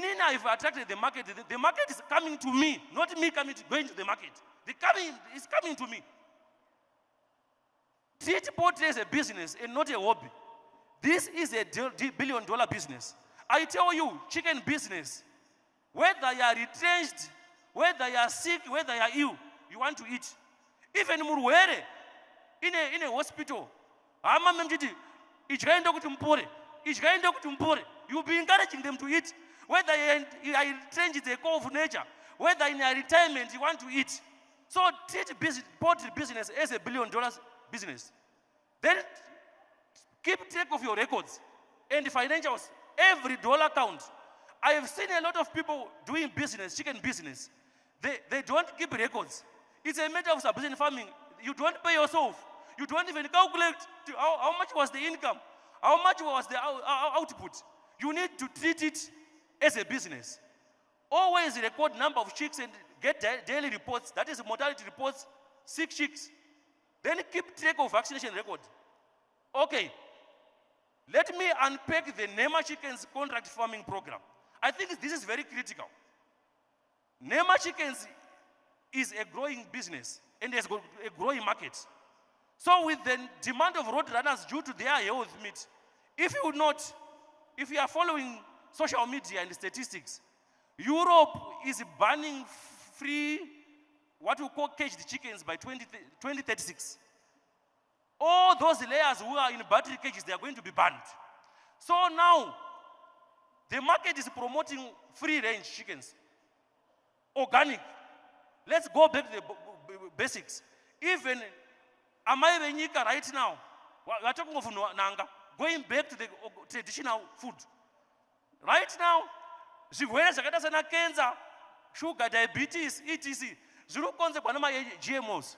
Meaning I've attracted the market. The market is coming to me, not me going to the market. It's coming to me. Treat poultry as a business and not a hobby. This is a billion-dollar business. I tell you, chicken business, whether you are retrenched, whether you are sick, whether you are ill, you want to eat. Even Murwere, in a hospital, you'll be encouraging them to eat. Whether you are retrenched, it's a call of nature. Whether in a retirement, you want to eat. So treat poultry business as a billion-dollar business. Then keep track of your records and the financials. Every dollar counts. I have seen a lot of people doing business, chicken business. They don't keep records. It's a matter of subsistence farming. You don't pay yourself. You don't even calculate how much was the income, how much was the output. You need to treat it as a business. Always record number of chicks and get daily reports. That is mortality reports, sick chicks. Then keep track of vaccination record. Okay. Let me unpack the Nema Chickens contract farming program. I think this is very critical. Nema Chickens is a growing business and there's a growing market. So with the demand of road runners due to their health meat, if you are following social media and statistics, Europe is banning free, what we call caged chickens by 2036. All those layers who are in battery cages, they are going to be banned. So now, the market is promoting free-range chickens, organic. Let's go back to the basics. Even Amaivenyika right now, we are talking of Nanga, going back to the traditional food. Right now, cancer, sugar, diabetes, etc. GMOs.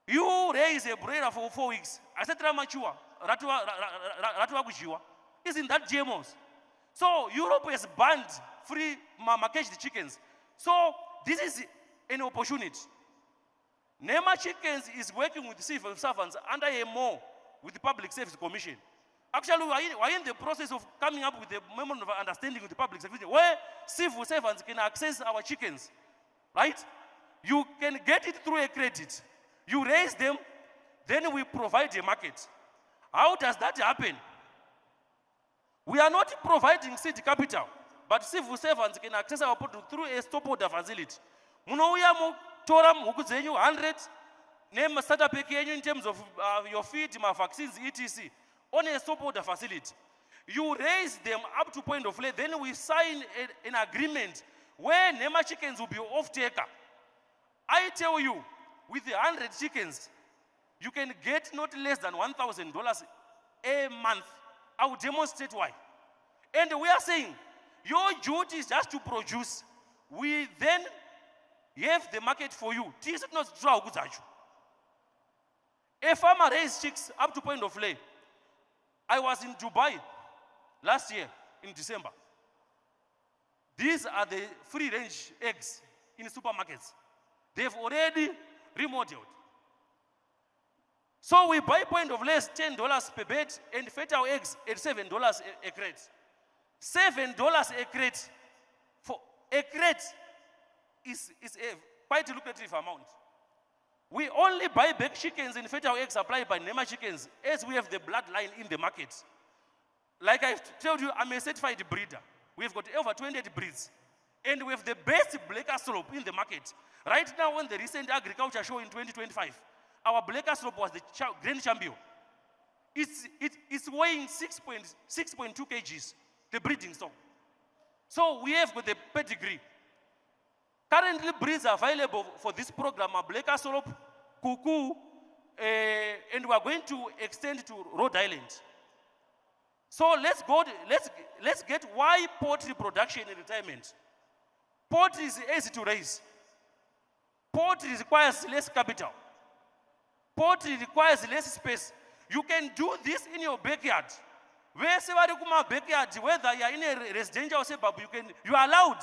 You raise a broiler for 4 weeks. I said, mature. Isn't that GMOs? So Europe has banned free caged chickens. So this is an opportunity. Nema Chickens is working with civil servants under a MO with the Public Service Commission. Actually, we're in the process of coming up with a memorandum of understanding with the Public Service, where civil servants can access our chickens, right? You can get it through a credit. You raise them, then we provide a market. How does that happen? We are not providing seed capital, but civil servants can access our product through a stop-order facility. Munouya toram hukuzenyu 100 name startup in terms of your feed, my vaccines, etc. On a stop-order facility. You raise them up to point of lay, then we sign an agreement where Nema Chickens will be off-taker. I tell you, with the 100 chickens, you can get not less than $1,000 a month. I will demonstrate why. And we are saying, your duty is just to produce. We then have the market for you. This is not true. A farmer raised chicks up to point of lay. I was in Dubai last year in December. These are the free-range eggs in supermarkets. They've already remodeled. So we buy point of less $10 per bed and fertile eggs at $7 a crate. $7 a crate. For a crate is a quite lucrative amount. We only buy back chickens and fertile eggs supplied by Nema Chickens as we have the bloodline in the market. Like I told you, I'm a certified breeder. We've got over 28 breeds. And we have the best black slope in the market. Right now, on the recent agriculture show in 2025, our black slope was the grand champion. It's weighing 6.2 kgs, the breeding stock. So we have got the pedigree. Currently, breeds are available for this program are black slope, cuckoo, and we are going to extend to Rhode Island. So let's get why poultry production and retirement. Poultry is easy to raise. Poultry requires less capital. Poultry requires less space. You can do this in your backyard. Whether you are in a residential suburb, you are allowed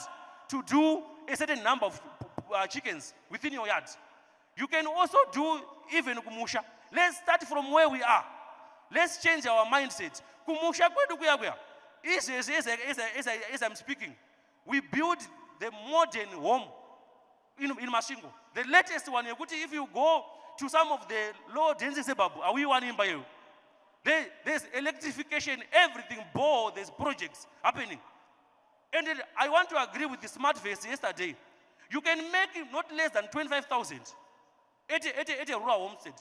to do a certain number of chickens within your yard. You can also do even kumusha. Let's start from where we are. Let's change our mindset. Kumusha kwedu kuya. as I'm speaking, we build the modern home in Mashingo. The latest one, if you go to some of the low density suburbs, are we one in by you? There's electrification, everything, there's projects happening. And then I want to agree with the smart face yesterday. You can make it not less than 25,000 at a rural homestead.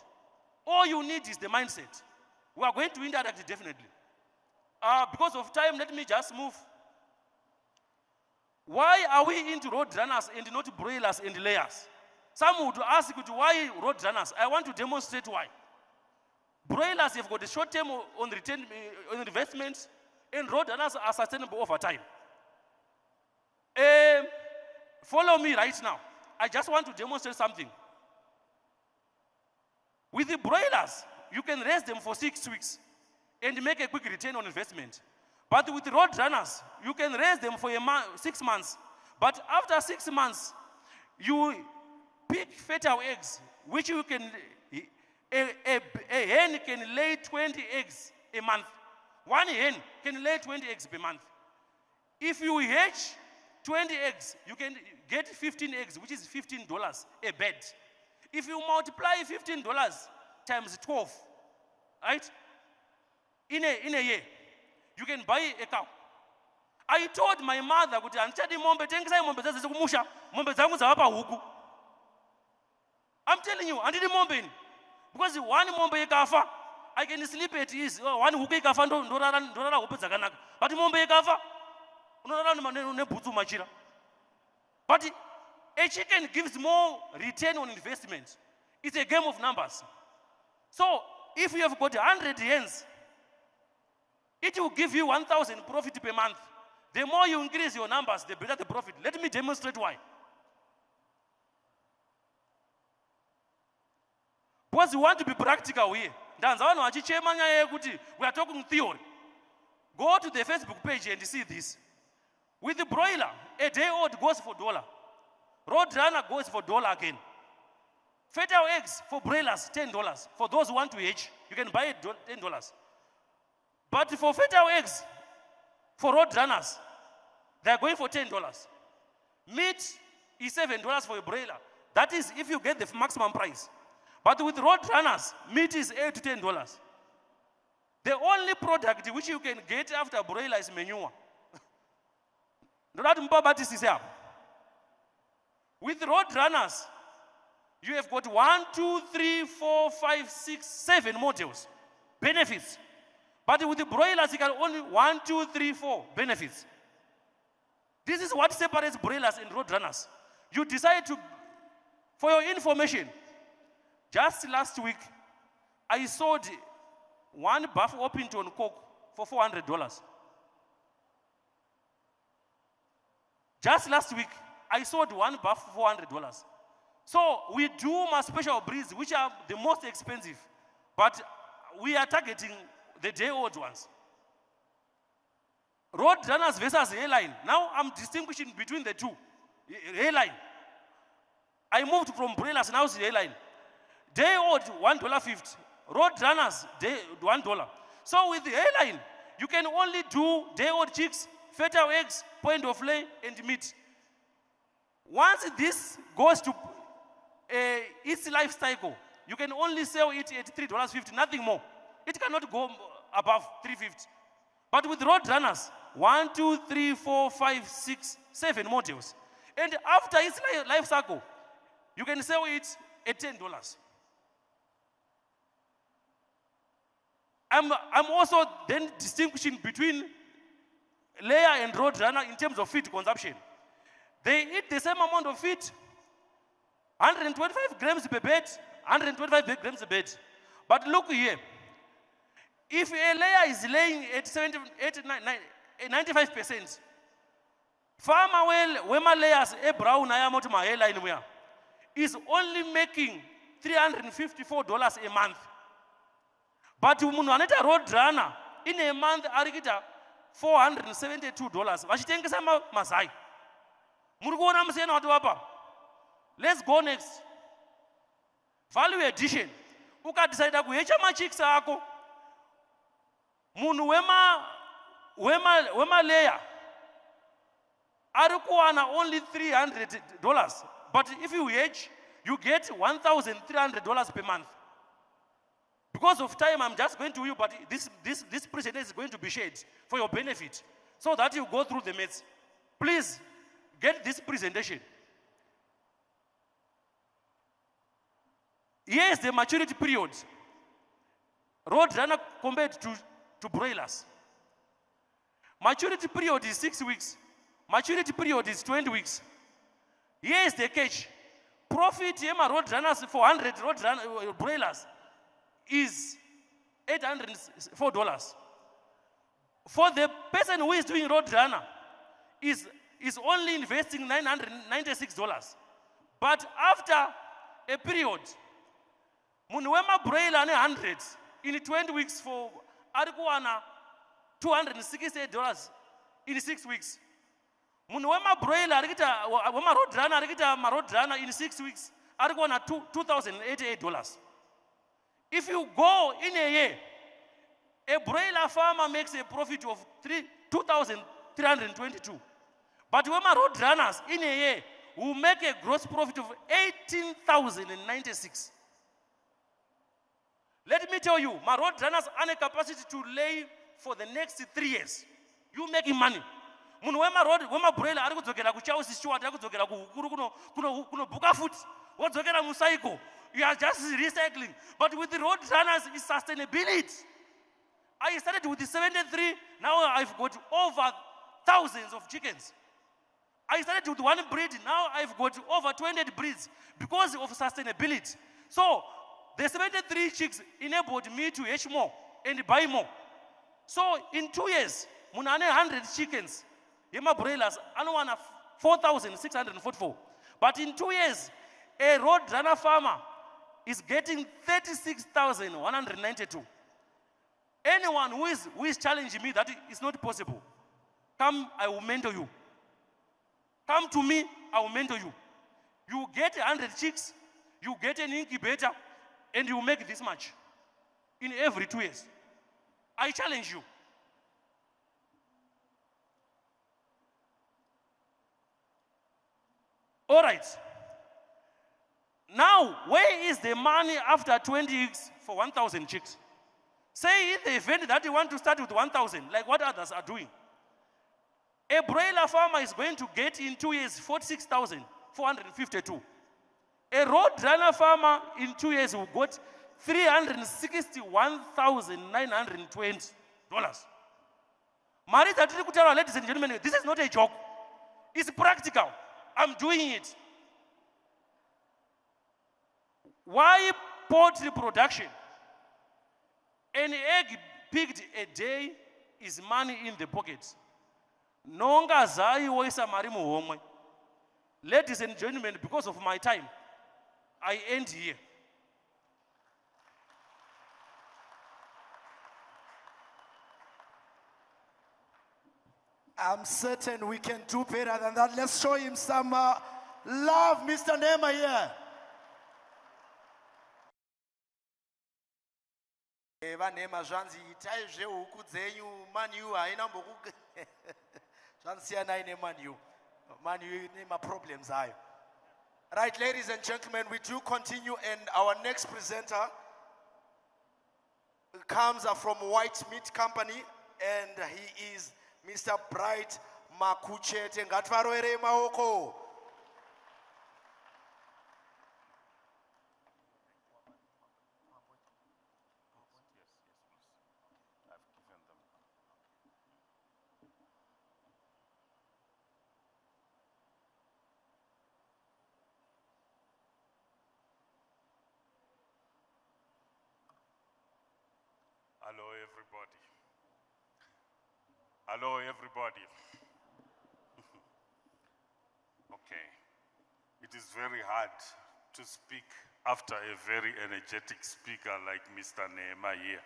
All you need is the mindset. We are going to interact definitely. Because of time, let me just move. Why are we into road runners and not broilers and layers? Some would ask why road runners. I want to demonstrate why. Broilers have got a short term on investments, and road runners are sustainable over time. Follow me right now. I just want to demonstrate something. With the broilers, you can raise them for 6 weeks and make a quick return on investment. But with the road runners, you can raise them for 6 months. But after 6 months, you pick fertile eggs, which you can, a hen can lay 20 eggs a month. One hen can lay 20 eggs per month. If you hatch 20 eggs, you can get 15 eggs, which is $15 a bed. If you multiply $15 times 12, right? In a year, you can buy a cow. I told my mother, I'm telling you, because one mombe kafa, I can sleep at ease. One who kafa but mombe kafa, but a chicken gives more return on investment. It's a game of numbers. So if you have got 100 hens, it will give you 1,000 profit per month. The more you increase your numbers, the better the profit. Let me demonstrate why. Because we want to be practical here. We are talking theory. Go to the Facebook page and see this. With the broiler, a day old goes for $1. Road runner goes for $1 again. Fertile eggs for broilers, $10. For those who want to hatch, you can buy it $10. But for fertile eggs, for road runners, they are going for $10. Meat is $7 for a broiler. That is if you get the maximum price. But with road runners, meat is $8 to $10. The only product which you can get after broiler is manure. With road runners, you have got 1, 2, 3, 4, 5, 6, 7 models, benefits. But with the broilers, you can only 1, 2, 3, 4 benefits. This is what separates broilers and road runners. You decide to, for your information, just last week, I sold one Buff Orpington coke for $400. Just last week, I sold one Buff for $400. So we do my special breeds, which are the most expensive, but we are targeting the day-old ones. Road runners versus hairline. Now I'm distinguishing between the two. Hairline. I moved from broilers, now it's hairline. Day-old, $1.50. Road runners, $1. So with the hairline, you can only do day-old chicks, fertile eggs, point of lay, and meat. Once this goes to its life cycle, you can only sell it at $3.50, nothing more. It cannot go above $3.50. But with road runners, 1, 2, 3, 4, 5, 6, 7 models. And after its life cycle, you can sell it at $10. I'm also then distinguishing between layer and road runner in terms of feed consumption. They eat the same amount of feed, 125 grams per bed, 125 grams a bed. But look here, if a layer is laying at 95%, farmer well, where layers a brown line is only making $354 a month. But umuntu road runner in a month arikita $472. Vachitengesa mazai. Murikuona musiyana watu hapa. Let's go next. Value addition. Ukadecide kuhecha machicks ako. Munhu wema layer arikuwana only $300, but if you hedge, you get $1,300 per month. Because of time, I'm just going to you, but this presentation is going to be shared for your benefit, so that you go through the maths. Please get this presentation. Here is the maturity period. Roadrunner compared to broilers. Maturity period is 6 weeks. Maturity period is 20 weeks. Here is the catch. Profit roadrunners 400 broilers is $804. For the person who is doing roadrunner is only investing $996. But after a period, Munwema broiler 100 in 20 weeks for Arikuana $268 in 6 weeks. Munwema broiler wema roadrunner in 6 weeks Arikuana $2,088. If you go in a year, a broiler farmer makes a profit of $2,322. But wema roadrunners in a year will make a gross profit of $18,096. Let me tell you, my roadrunners have a capacity to lay for the next 3 years. You making money. Wema broiler arikudzokera kuchausi Stewart arikudzokera kuno Bukafoot wadzokera musaiko. You are just recycling. But with the roadrunners, it's sustainability. I started with the 73. Now I've got over thousands of chickens. I started with one breed. Now I've got over 200 breeds because of sustainability. So the 73 chicks enabled me to hatch more and buy more. So in 2 years, munane 100 chickens. Yema broilers, anawana 4,644. But in 2 years, a roadrunner farmer is getting 36,192. Anyone who is challenging me that it's not possible, come, I will mentor you. Come to me, I will mentor you. You get 100 chicks, you get an incubator, and you make this much in every 2 years. I challenge you. All right. Now, where is the money after 20 weeks for 1,000 chicks? Say in the event that you want to start with 1,000, like what others are doing. A broiler farmer is going to get in 2 years 46,452. A roadrunner farmer in 2 years will get $361,920. Marita, ladies and gentlemen, this is not a joke. It's practical. I'm doing it. Why poultry production? An egg picked a day is money in the pocket. Nonga zai woisa marimu homwe. Ladies and gentlemen, because of my time, I end here. I'm certain we can do better than that. Let's show him some love, Mr. Nema here. Vanema zvanzi itai zvehuku dzenyu manu haina mboku zvansiyana nemanu nema problems ayo. Right, ladies and gentlemen, we do continue, and our next presenter comes from White Meat Company, and he is Mr. Bright Makuchete. Ngatvarwere maoko. Hello, everybody. Hello, everybody. Okay. It is very hard to speak after a very energetic speaker like Mr. Nema here.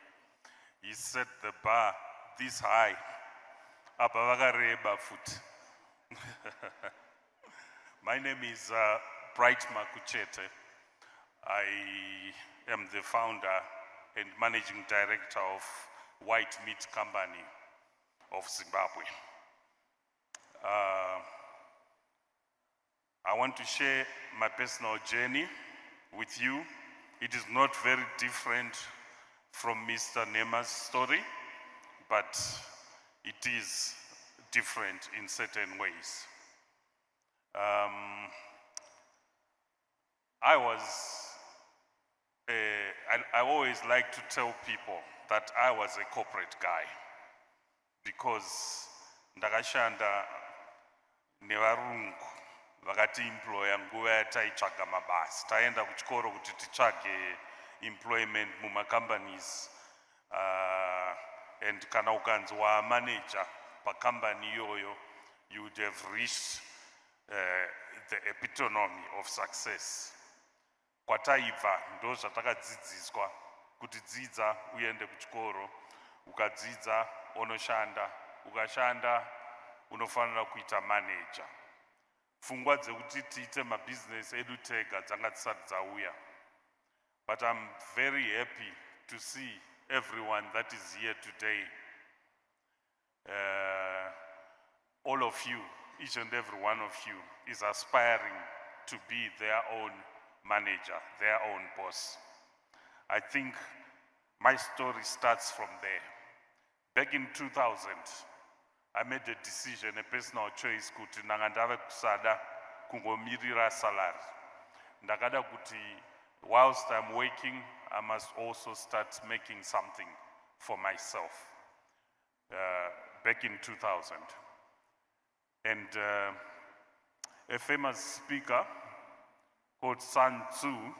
He set the bar this high. My name is Bright Makuchete. I am the founder and managing director of White Meat Company. of Zimbabwe. I want to share my personal journey with you. It is not very different from Mr. Nema's story, but it is different in certain ways. I always like to tell people that I was a corporate guy because ndakashanda nevarungu vakatiemploya nguva yataitsvaga mabasa. Taenda kuchikoro kuti titsvage employment mumacompanies, and kana ukanzi manager pacompany iyoyo, you would have reached the epitome of success. Kwataibva ndo zvatakadzidziswa kuti dzidza uende kuchikoro, ukadzidza unoshanda, ukashanda unofanira kuita manager. Pfungwa dzekuti tiite mabusiness edu tega dzanga dzisati dzauya. But I'm very happy to see everyone that is here today. All of you, each and every one of you is aspiring to be their own manager, their own boss. I think my story starts from there. Back in 2000, I made a decision, a personal choice, kuti ndangandave kusada kungomirira salary. Ndakada kuti whilst I'm working, I must also start making something for myself. Back in 2000. And a famous speaker called Sun Tzu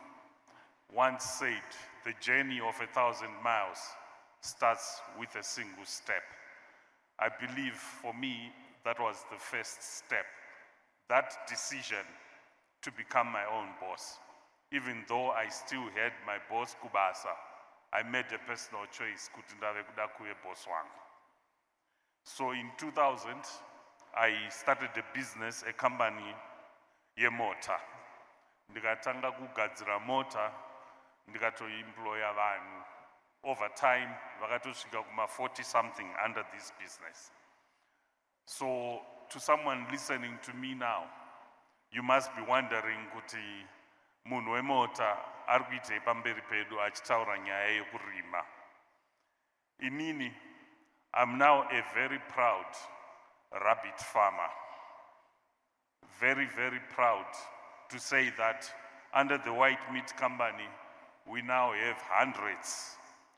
once said, the journey of 1,000 miles starts with a single step. I believe for me, that was the first step. That decision to become my own boss. Even though I still had my boss Kubasa, I made a personal choice kuti ndave kuda kuve boss wangu. So in 2000, I started a business, a company yemota. Ndikatanga kugadzira mota, ndikatoemploya vanhu. Over time, vakatosvika kuma 40 something under this business. So to someone listening to me now, you must be wondering kuti munhu wemota ari kuitei pamberi pedu achitaura nyaya yekurima. Inini, I'm now a very proud rabbit farmer. Very, very proud to say that under the White Meat Company, we now have hundreds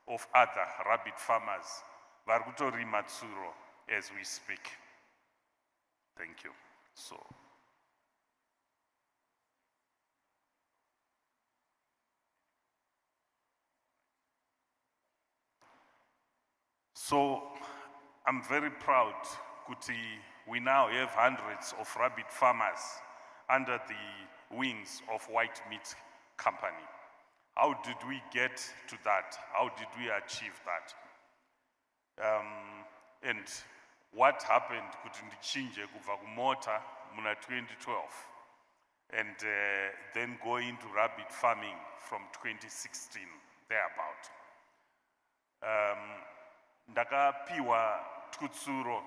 of other rabbit farmers vari kutorima tsuro as we speak. Thank you. So I'm very proud kuti we now have hundreds of rabbit farmers under the wings of White Meat Company. How did we get to that? How did we achieve that? And what happened kuti ndichinje kubva kumota muna 2012 and then go into rabbit farming from 2016, thereabout. Ndakapiwa tukutsuro.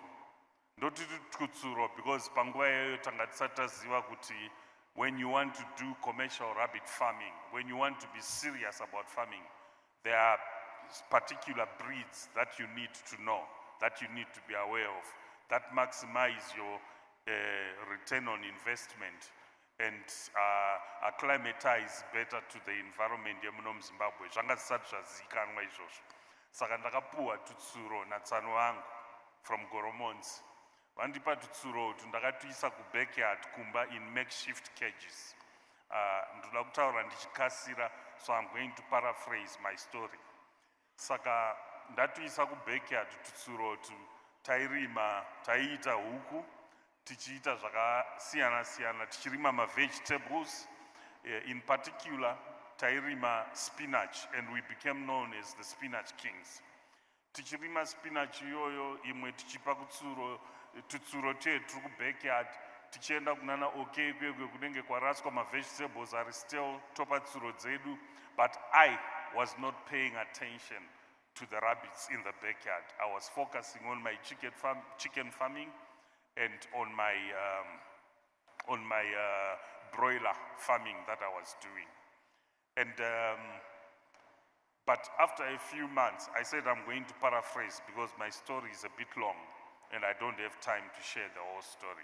Ndoti tukutsuro because panguva iyoyo tanga tisati taziva kuti when you want to do commercial rabbit farming, when you want to be serious about farming, there are particular breeds that you need to know, that you need to be aware of, that maximize your return on investment and acclimatize better to the environment yemuno muZimbabwe. Zvanga zvisati zvazivikanwa izvozvo. Saka ndakapuwa tutsuro natsano wangu from Goromonzi. Vandipa tutsuro utu ndakatuisa kubackyard kumba in makeshift cages. Ndoda kutaura ndichikasira, so I'm going to paraphrase my story. Saka ndatuisa kubackyard tutsuro utu, tairima, taiita huku, tichiita zvakasiyana siyana, tichirima vegetables, in particular tairima spinach, and we became known as the spinach kings. Tichirima spinach iyoyo, imwe tichipa tutsuro tetu kubackyard, tichienda kunana okay kwekwe kunenge kwaraswa vegetables are still topa tsuro dzedu, but I was not paying attention to the rabbits in the backyard. I was focusing on my chicken farming and on my broiler farming that I was doing. And but after a few months, I said I'm going to paraphrase because my story is a bit long and I don't have time to share the whole story.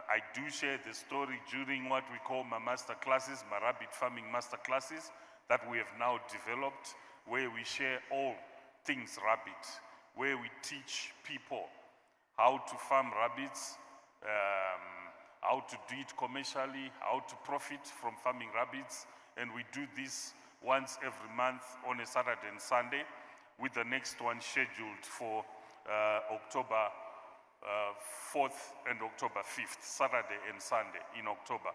I do share the story during what we call my master classes, my rabbit farming master classes that we have now developed, where we share all things rabbit, where we teach people how to farm rabbits, how to do it commercially, how to profit from farming rabbits, and we do this once every month on a Saturday and Sunday, with the next one scheduled for October 4th and October 5th, Saturday and Sunday in October.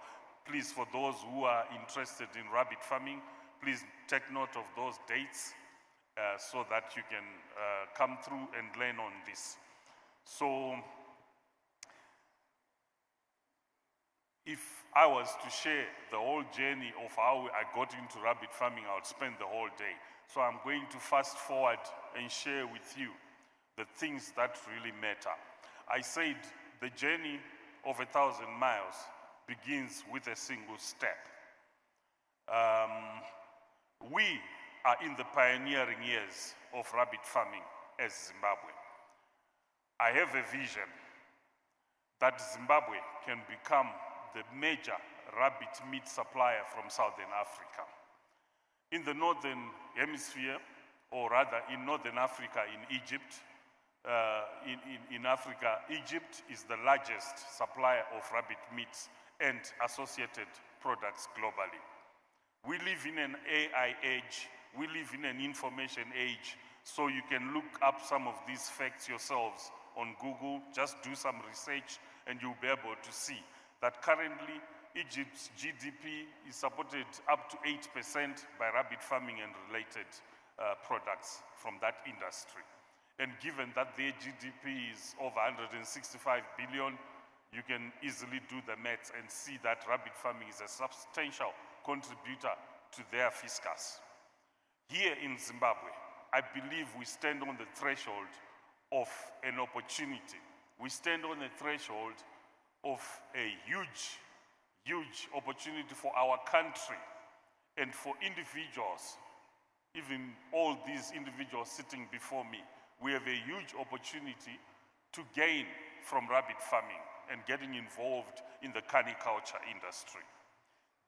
Please, for those who are interested in rabbit farming, please take note of those dates so that you can come through and learn on this. So, if I was to share the whole journey of how I got into rabbit farming, I would spend the whole day. So I'm going to fast forward and share with you the things that really matter. I said the journey of 1,000 miles begins with a single step. We are in the pioneering years of rabbit farming as Zimbabwe. I have a vision that Zimbabwe can become the major rabbit meat supplier from Southern Africa. In the Northern Hemisphere, or rather in Northern Africa, in Egypt, in Africa, Egypt is the largest supplier of rabbit meats and associated products globally. We live in an AI age, we live in an information age, so you can look up some of these facts yourselves on Google, just do some research and you'll be able to see that currently Egypt's GDP is supported up to 8% by rabbit farming and related products from that industry. And given that their GDP is over 165 billion, you can easily do the maths and see that rabbit farming is a substantial contributor to their fiscus. Here in Zimbabwe, I believe we stand on the threshold of an opportunity. We stand on the threshold of a huge, huge opportunity for our country and for individuals, even all these individuals sitting before me. We have a huge opportunity to gain from rabbit farming and getting involved in the caniculture industry.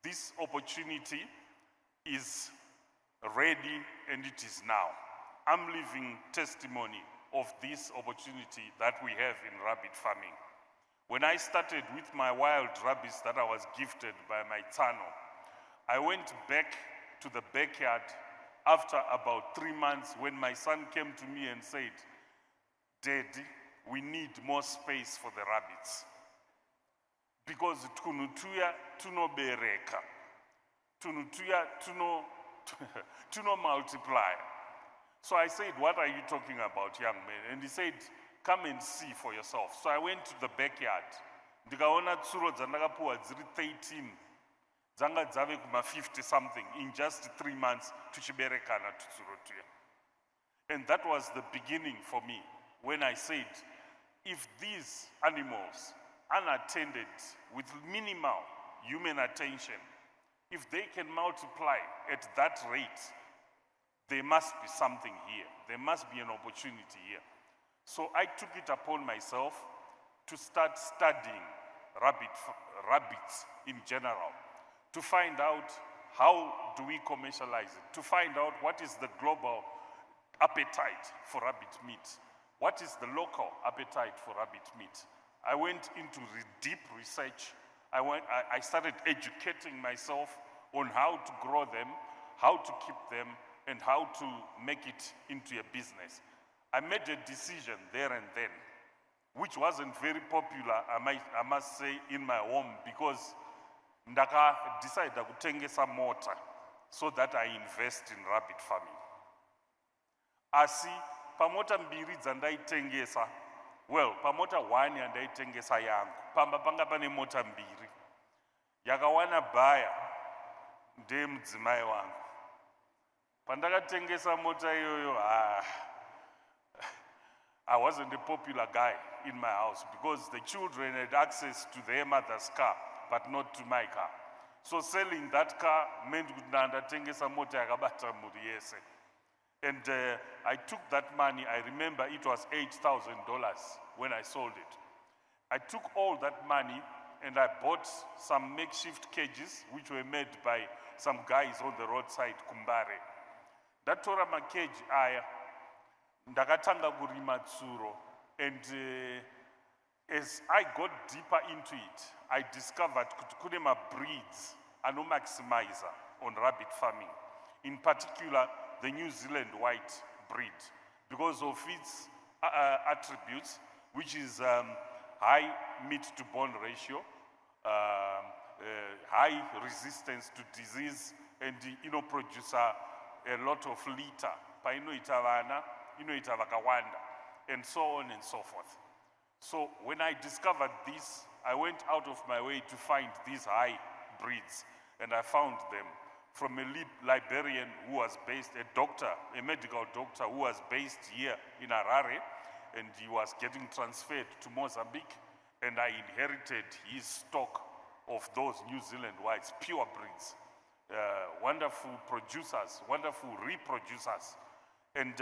This opportunity is ready and it is now. I'm living testimony of this opportunity that we have in rabbit farming. When I started with my wild rabbits that I was gifted by my Tano, I went back to the backyard after about 3 months when my son came to me and said, "Daddy, we need more space for the rabbits. Because tunutuya tunobereka, tunutuya tuno multiply." So I said, "What are you talking about, young man?" And he said, "Come and see for yourself." So I went to the backyard. Ndikaona tsuro dzandakapuwa dziri 13 dzanga dzave kuma 50 something in just 3 months tuchiberekana tutsuro tuya. And that was the beginning for me when I said, if these animals unattended with minimal human attention, if they can multiply at that rate, there must be something here. There must be an opportunity here. So I took it upon myself to start studying rabbits in general, to find out how do we commercialize it, to find out what is the global appetite for rabbit meat, what is the local appetite for rabbit meat. I went into deep research. I started educating myself on how to grow them, how to keep them, and how to make it into a business. I made a decision there and then, which wasn't very popular, I must say, in my home, because ndaka decided kutengesa mota so that I invest in rabbit farming. Asi pamota mbiri dzandaitengesa, well, pamota 1 yandaitengesa yangu, panga pane mota mbiri. Yakawana baya ndeye mudzimai wangu. Pandakatengesa mota iyoyo, I wasn't a popular guy in my house because the children had access to their mother's car, but not to my car. So selling that car meant kuti ndatengesa mota yakabata mhuri yese. And I took that money, I remember it was $8,000 when I sold it. I took all that money and I bought some makeshift cages which were made by some guys on the roadside, Kumbare. Ndatora makeji aya, ndakatanga kurima tsuro, and as I got deeper into it, I discovered kuti kune breeds maximizer on rabbit farming. In particular, the New Zealand white breed, because of its attributes, which is high meat to bone ratio, high resistance to disease, and produce a lot of litter, and so on and so forth. So when I discovered this, I went out of my way to find these high breeds, and I found them from a librarian who was based, a medical doctor who was based here in Harare, and he was getting transferred to Mozambique, and I inherited his stock of those New Zealand whites, pure breeds, wonderful producers, wonderful reproducers. And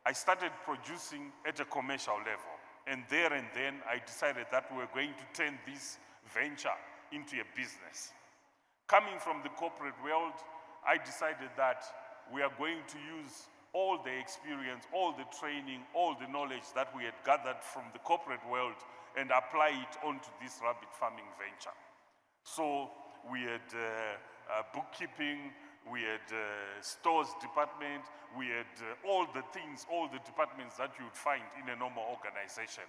I started producing at a commercial level. And then I decided that we were going to turn this venture into a business. Coming from the corporate world, I decided that we are going to use all the experience, all the training, all the knowledge that we had gathered from the corporate world and apply it onto this rabbit farming venture. So we had bookkeeping, we had stores department, we had all the things, all the departments that you would find in a normal organization.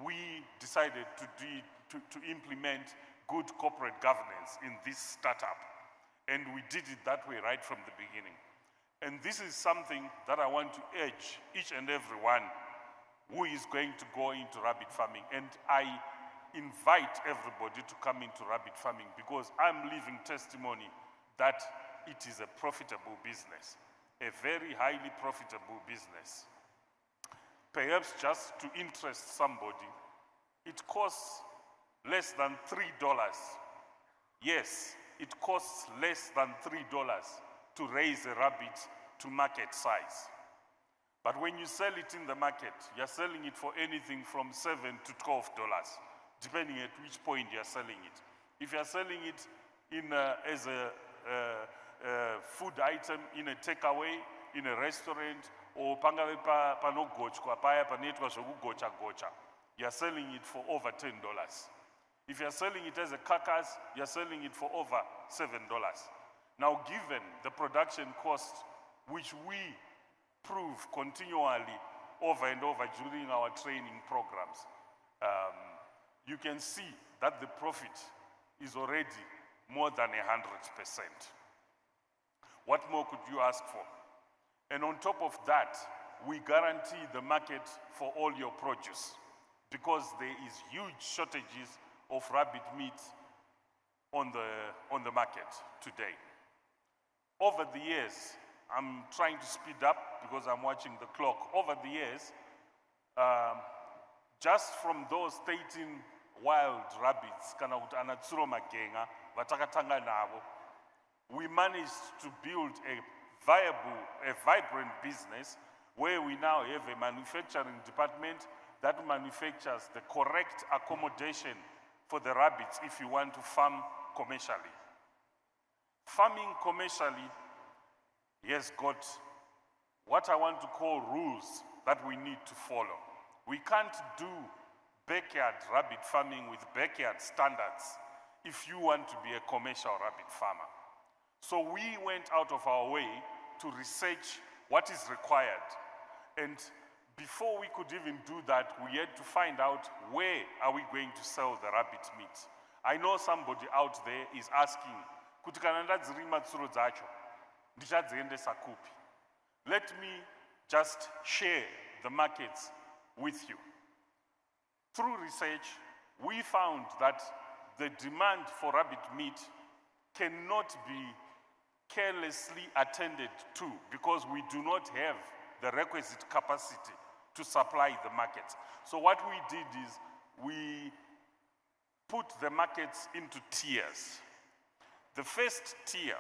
We decided to implement good corporate governance in this startup. And we did it that way right from the beginning. And this is something that I want to urge each and every one who is going to go into rabbit farming. And I invite everybody to come into rabbit farming because I'm living testimony that it is a profitable business, a very highly profitable business. Perhaps just to interest somebody, it costs less than $3. Yes, it costs less than $3 to raise a rabbit to market size. But when you sell it in the market, you're selling it for anything from $7 to $12, depending at which point you're selling it. If you're selling it as a food item in a takeaway, in a restaurant, or you're selling it for over $10. If you're selling it as a carcass, you're selling it for over $7. Now, given the production cost, which we prove continually over and over during our training programs, you can see that the profit is already more than 100%. What more could you ask for? And on top of that, we guarantee the market for all your produce because there is huge shortages of rabbit meat on the market today. Over the years, I'm trying to speed up because I'm watching the clock. Over the years, just from those 13 wild rabbits, we managed to build a vibrant business where we now have a manufacturing department that manufactures the correct accommodation for the rabbits if you want to farm commercially. Farming commercially has got what I want to call rules that we need to follow. We can't do backyard rabbit farming with backyard standards if you want to be a commercial rabbit farmer. So we went out of our way to research what is required. And before we could even do that, we had to find out where are we going to sell the rabbit meat. I know somebody out there is asking, kuti kana ndadzirima tsuro dzacho, ndichadziendesa kupi? Let me just share the markets with you. Through research, we found that the demand for rabbit meat cannot be carelessly attended to because we do not have the requisite capacity to supply the markets. So what we did is we put the markets into tiers. The first tier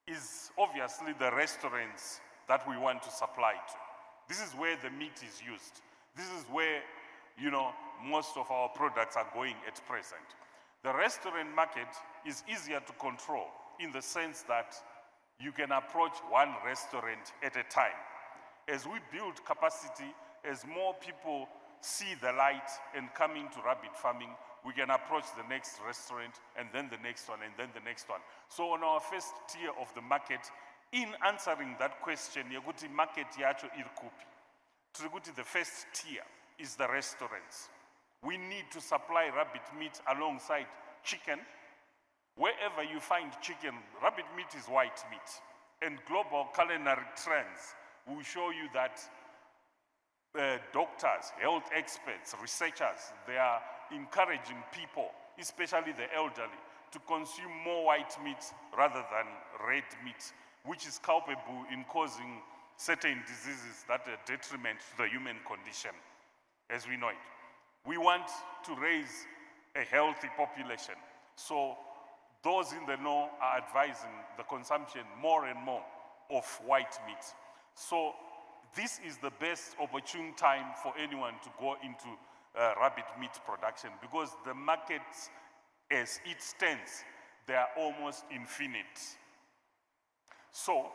is obviously the restaurants that we want to supply to. This is where the meat is used. This is where, you know, most of our products are going at present. The restaurant market is easier to control in the sense that you can approach one restaurant at a time. As we build capacity, as more people see the light and come into rabbit farming, we can approach the next restaurant and then the next one and then the next one. So on our first tier of the market, in answering that question, yakuti market yacho iri kupi. Tiri the first tier is the restaurants. We need to supply rabbit meat alongside chicken. Wherever you find chicken, rabbit meat is white meat. And global culinary trends will show you that doctors, health experts, researchers, they are encouraging people, especially the elderly, to consume more white meat rather than red meat, which is culpable in causing certain diseases that are detriment to the human condition, as we know it. We want to raise a healthy population. So those in the know are advising the consumption more and more of white meat. So this is the best opportune time for anyone to go into rabbit meat production because the markets, as it stands, they are almost infinite. So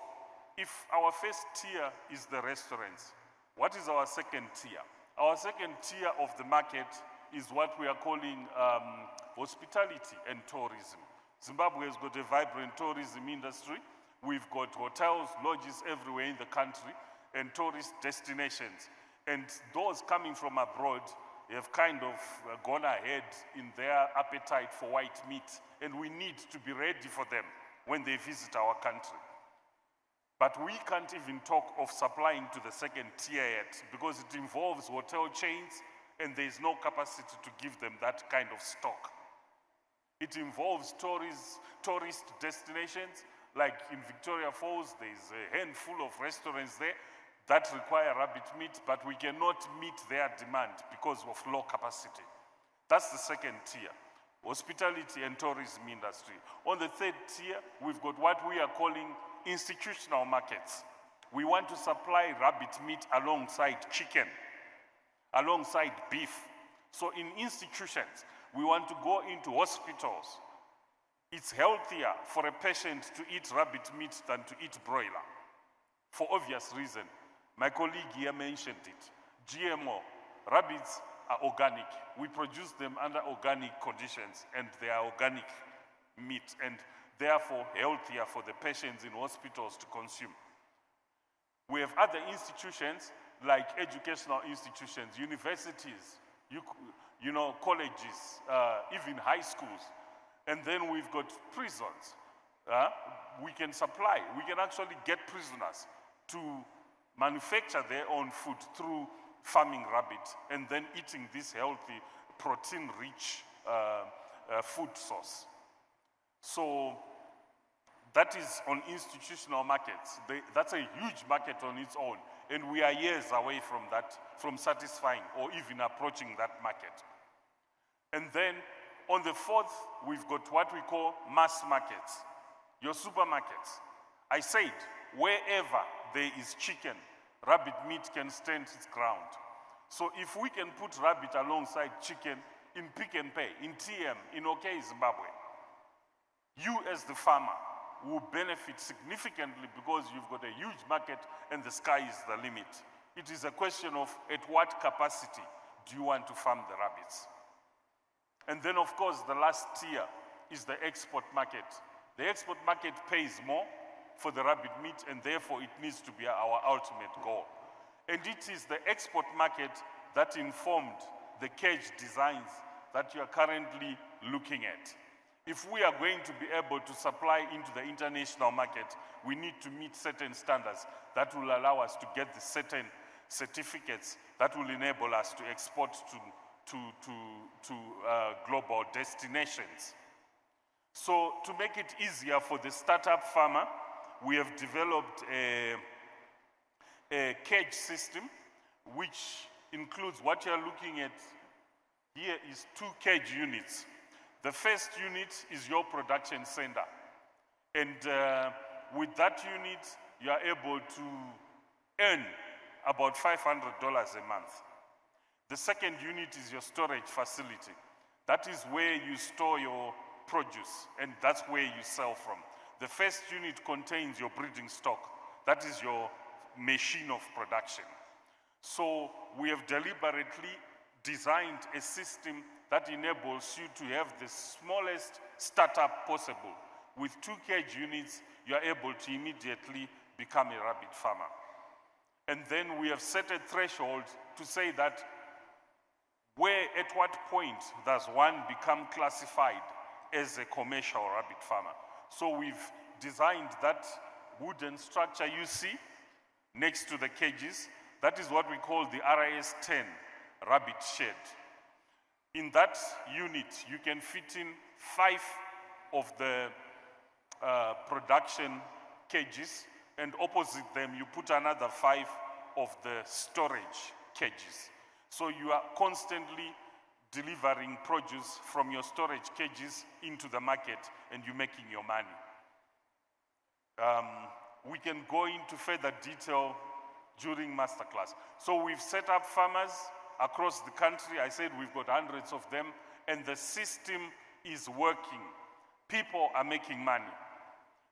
if our first tier is the restaurants, what is our second tier? Our second tier of the market is what we are calling hospitality and tourism. Zimbabwe has got a vibrant tourism industry. We've got hotels, lodges everywhere in the country, and tourist destinations. And those coming from abroad have kind of gone ahead in their appetite for white meat, and we need to be ready for them when they visit our country. But we can't even talk of supplying to the second tier yet because it involves hotel chains and there's no capacity to give them that kind of stock. It involves tourist destinations, like in Victoria Falls, there's a handful of restaurants there that require rabbit meat, but we cannot meet their demand because of low capacity. That's the second tier, hospitality and tourism industry. On the third tier, we've got what we are calling institutional markets. We want to supply rabbit meat alongside chicken, alongside beef. So in institutions, we want to go into hospitals. It's healthier for a patient to eat rabbit meat than to eat broiler, for obvious reason. My colleague here mentioned it. GMO, rabbits are organic. We produce them under organic conditions and they are organic meat and therefore healthier for the patients in hospitals to consume. We have other institutions like educational institutions, universities, you know, colleges, even high schools. And then we've got prisons. We can supply, we can actually get prisoners to manufacture their own food through farming rabbit and then eating this healthy, protein-rich food source. So that is on institutional markets. That's a huge market on its own. And we are years away from that, from satisfying or even approaching that market. And then on the fourth, we've got what we call mass markets, your supermarkets. I said, wherever there is chicken, rabbit meat can stand its ground. So if we can put rabbit alongside chicken in Pick and Pay, in TM, in OK Zimbabwe, you as the farmer will benefit significantly because you've got a huge market and the sky is the limit. It is a question of at what capacity do you want to farm the rabbits? And then of course the last tier is the export market. The export market pays more for the rabbit meat and therefore it needs to be our ultimate goal. And it is the export market that informed the cage designs that you are currently looking at. If we are going to be able to supply into the international market, we need to meet certain standards that will allow us to get the certain certificates that will enable us to export to global destinations. So to make it easier for the startup farmer, we have developed a cage system, which includes what you're looking at here is 2 cage units. The first unit is your production center. And with that unit, you are able to earn about $500 a month. The second unit is your storage facility. That is where you store your produce, and that's where you sell from. The first unit contains your breeding stock. That is your machine of production. So we have deliberately designed a system that enables you to have the smallest startup possible. With 2 cage units, you are able to immediately become a rabbit farmer. And then we have set a threshold to say that at what point does one become classified as a commercial rabbit farmer. So we've designed that wooden structure you see next to the cages. That is what we call the RIS-10 rabbit shed. In that unit, you can fit in 5 of the production cages, and opposite them, you put another 5 of the storage cages. So you are constantly delivering produce from your storage cages into the market, and you're making your money. We can go into further detail during masterclass. So we've set up farmers across the country. I said we've got hundreds of them, and the system is working. People are making money.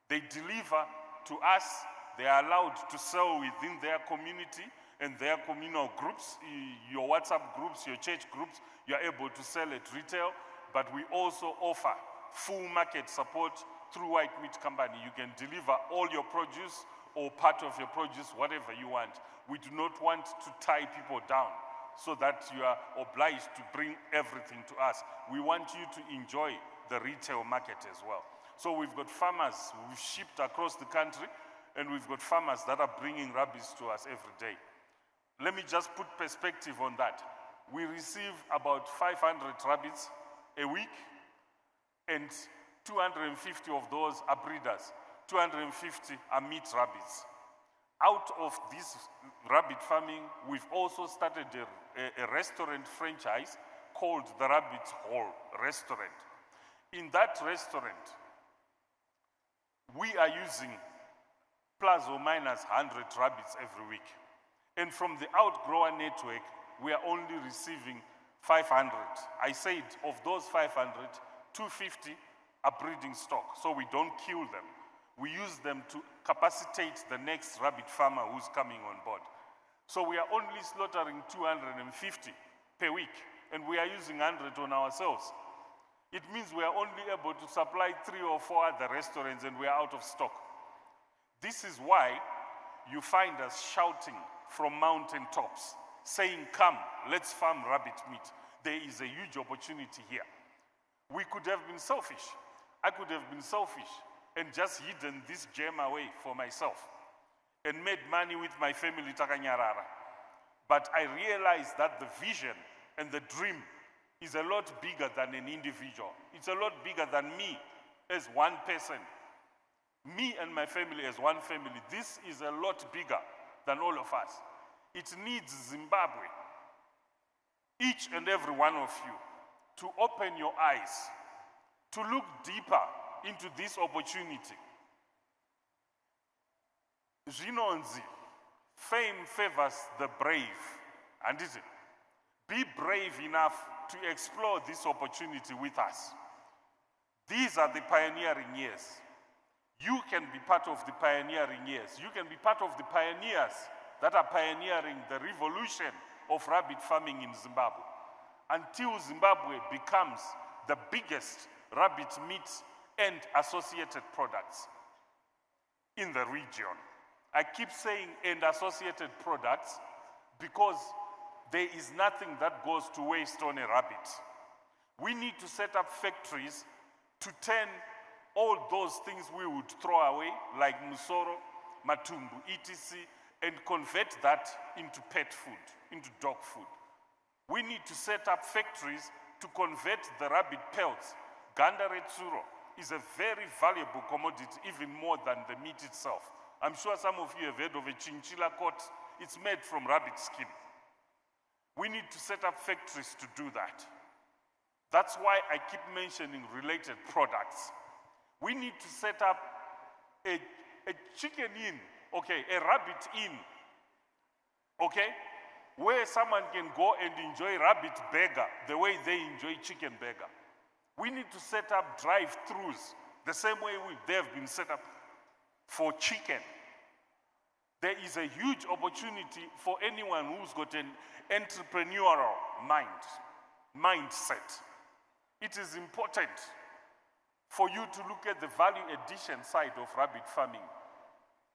They deliver to us. They are allowed to sell within their community and their communal groups, your WhatsApp groups, your church groups. You're able to sell at retail, but we also offer full market support through White Meat Company. You can deliver all your produce or part of your produce, whatever you want. We do not want to tie people down so that you are obliged to bring everything to us. We want you to enjoy the retail market as well. So we've got farmers we've shipped across the country, and we've got farmers that are bringing rabbits to us every day. Let me just put perspective on that. We receive about 500 rabbits a week, and 250 of those are breeders. 250 are meat rabbits. Out of this rabbit farming, we've also started a restaurant franchise called the Rabbit Hall Restaurant. In that restaurant, we are using plus or minus 100 rabbits every week. And from the outgrower network, we are only receiving 500. I said of those 500, 250 are breeding stock, so we don't kill them. We use them to capacitate the next rabbit farmer who's coming on board. So we are only slaughtering 250 per week, and we are using 100 on ourselves. It means we are only able to supply 3 or 4 other restaurants, and we are out of stock. This is why you find us shouting from mountain tops, saying, come, let's farm rabbit meat. There is a huge opportunity here. We could have been selfish. I could have been selfish and just hidden this gem away for myself and made money with my family Takanyarara. But I realized that the vision and the dream is a lot bigger than an individual. It's a lot bigger than me as one person. Me and my family as one family. This is a lot bigger than all of us. It needs Zimbabwe, each and every one of you, to open your eyes, to look deeper into this opportunity. Zvinonzi, fame favors the brave, and is it? Be brave enough to explore this opportunity with us. These are the pioneering years. You can be part of the pioneering years. You can be part of the pioneers that are pioneering the revolution of rabbit farming in Zimbabwe, until Zimbabwe becomes the biggest rabbit meat and associated products in the region. I keep saying and associated products because there is nothing that goes to waste on a rabbit. We need to set up factories to turn all those things we would throw away, like musoro, matumbu, etc., and convert that into pet food, into dog food. We need to set up factories to convert the rabbit pelts, ganda retsuro, is a very valuable commodity, even more than the meat itself. I'm sure some of you have heard of a chinchilla coat. It's made from rabbit skin. We need to set up factories to do that. That's why I keep mentioning related products. We need to set up a chicken inn, okay, a rabbit inn, okay, where someone can go and enjoy rabbit burger the way they enjoy chicken burger. We need to set up drive-thrus the same way they have been set up for chicken. There is a huge opportunity for anyone who's got an entrepreneurial mindset. It is important for you to look at the value addition side of rabbit farming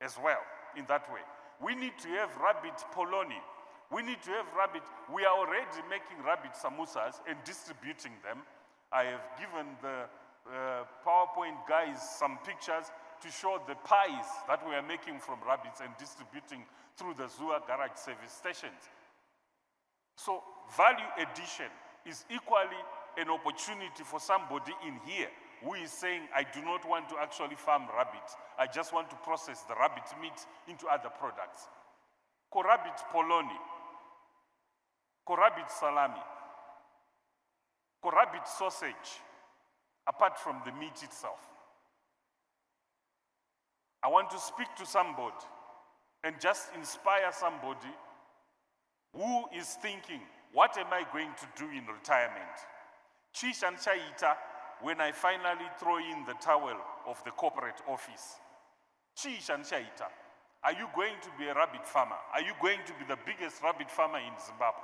as well in that way. We need to have rabbit polony. We need to have rabbit. We are already making rabbit samosas and distributing them. I have given the PowerPoint guys some pictures to show the pies that we are making from rabbits and distributing through the Zua garage service stations. So value addition is equally an opportunity for somebody in here who is saying, I do not want to actually farm rabbit. I just want to process the rabbit meat into other products. Rabbit polony, rabbit salami, rabbit sausage, apart from the meat itself. I want to speak to somebody and just inspire somebody who is thinking, what am I going to do in retirement? Chish and Chaita, when I finally throw in the towel of the corporate office. Chish and Chaita, are you going to be a rabbit farmer? Are you going to be the biggest rabbit farmer in Zimbabwe?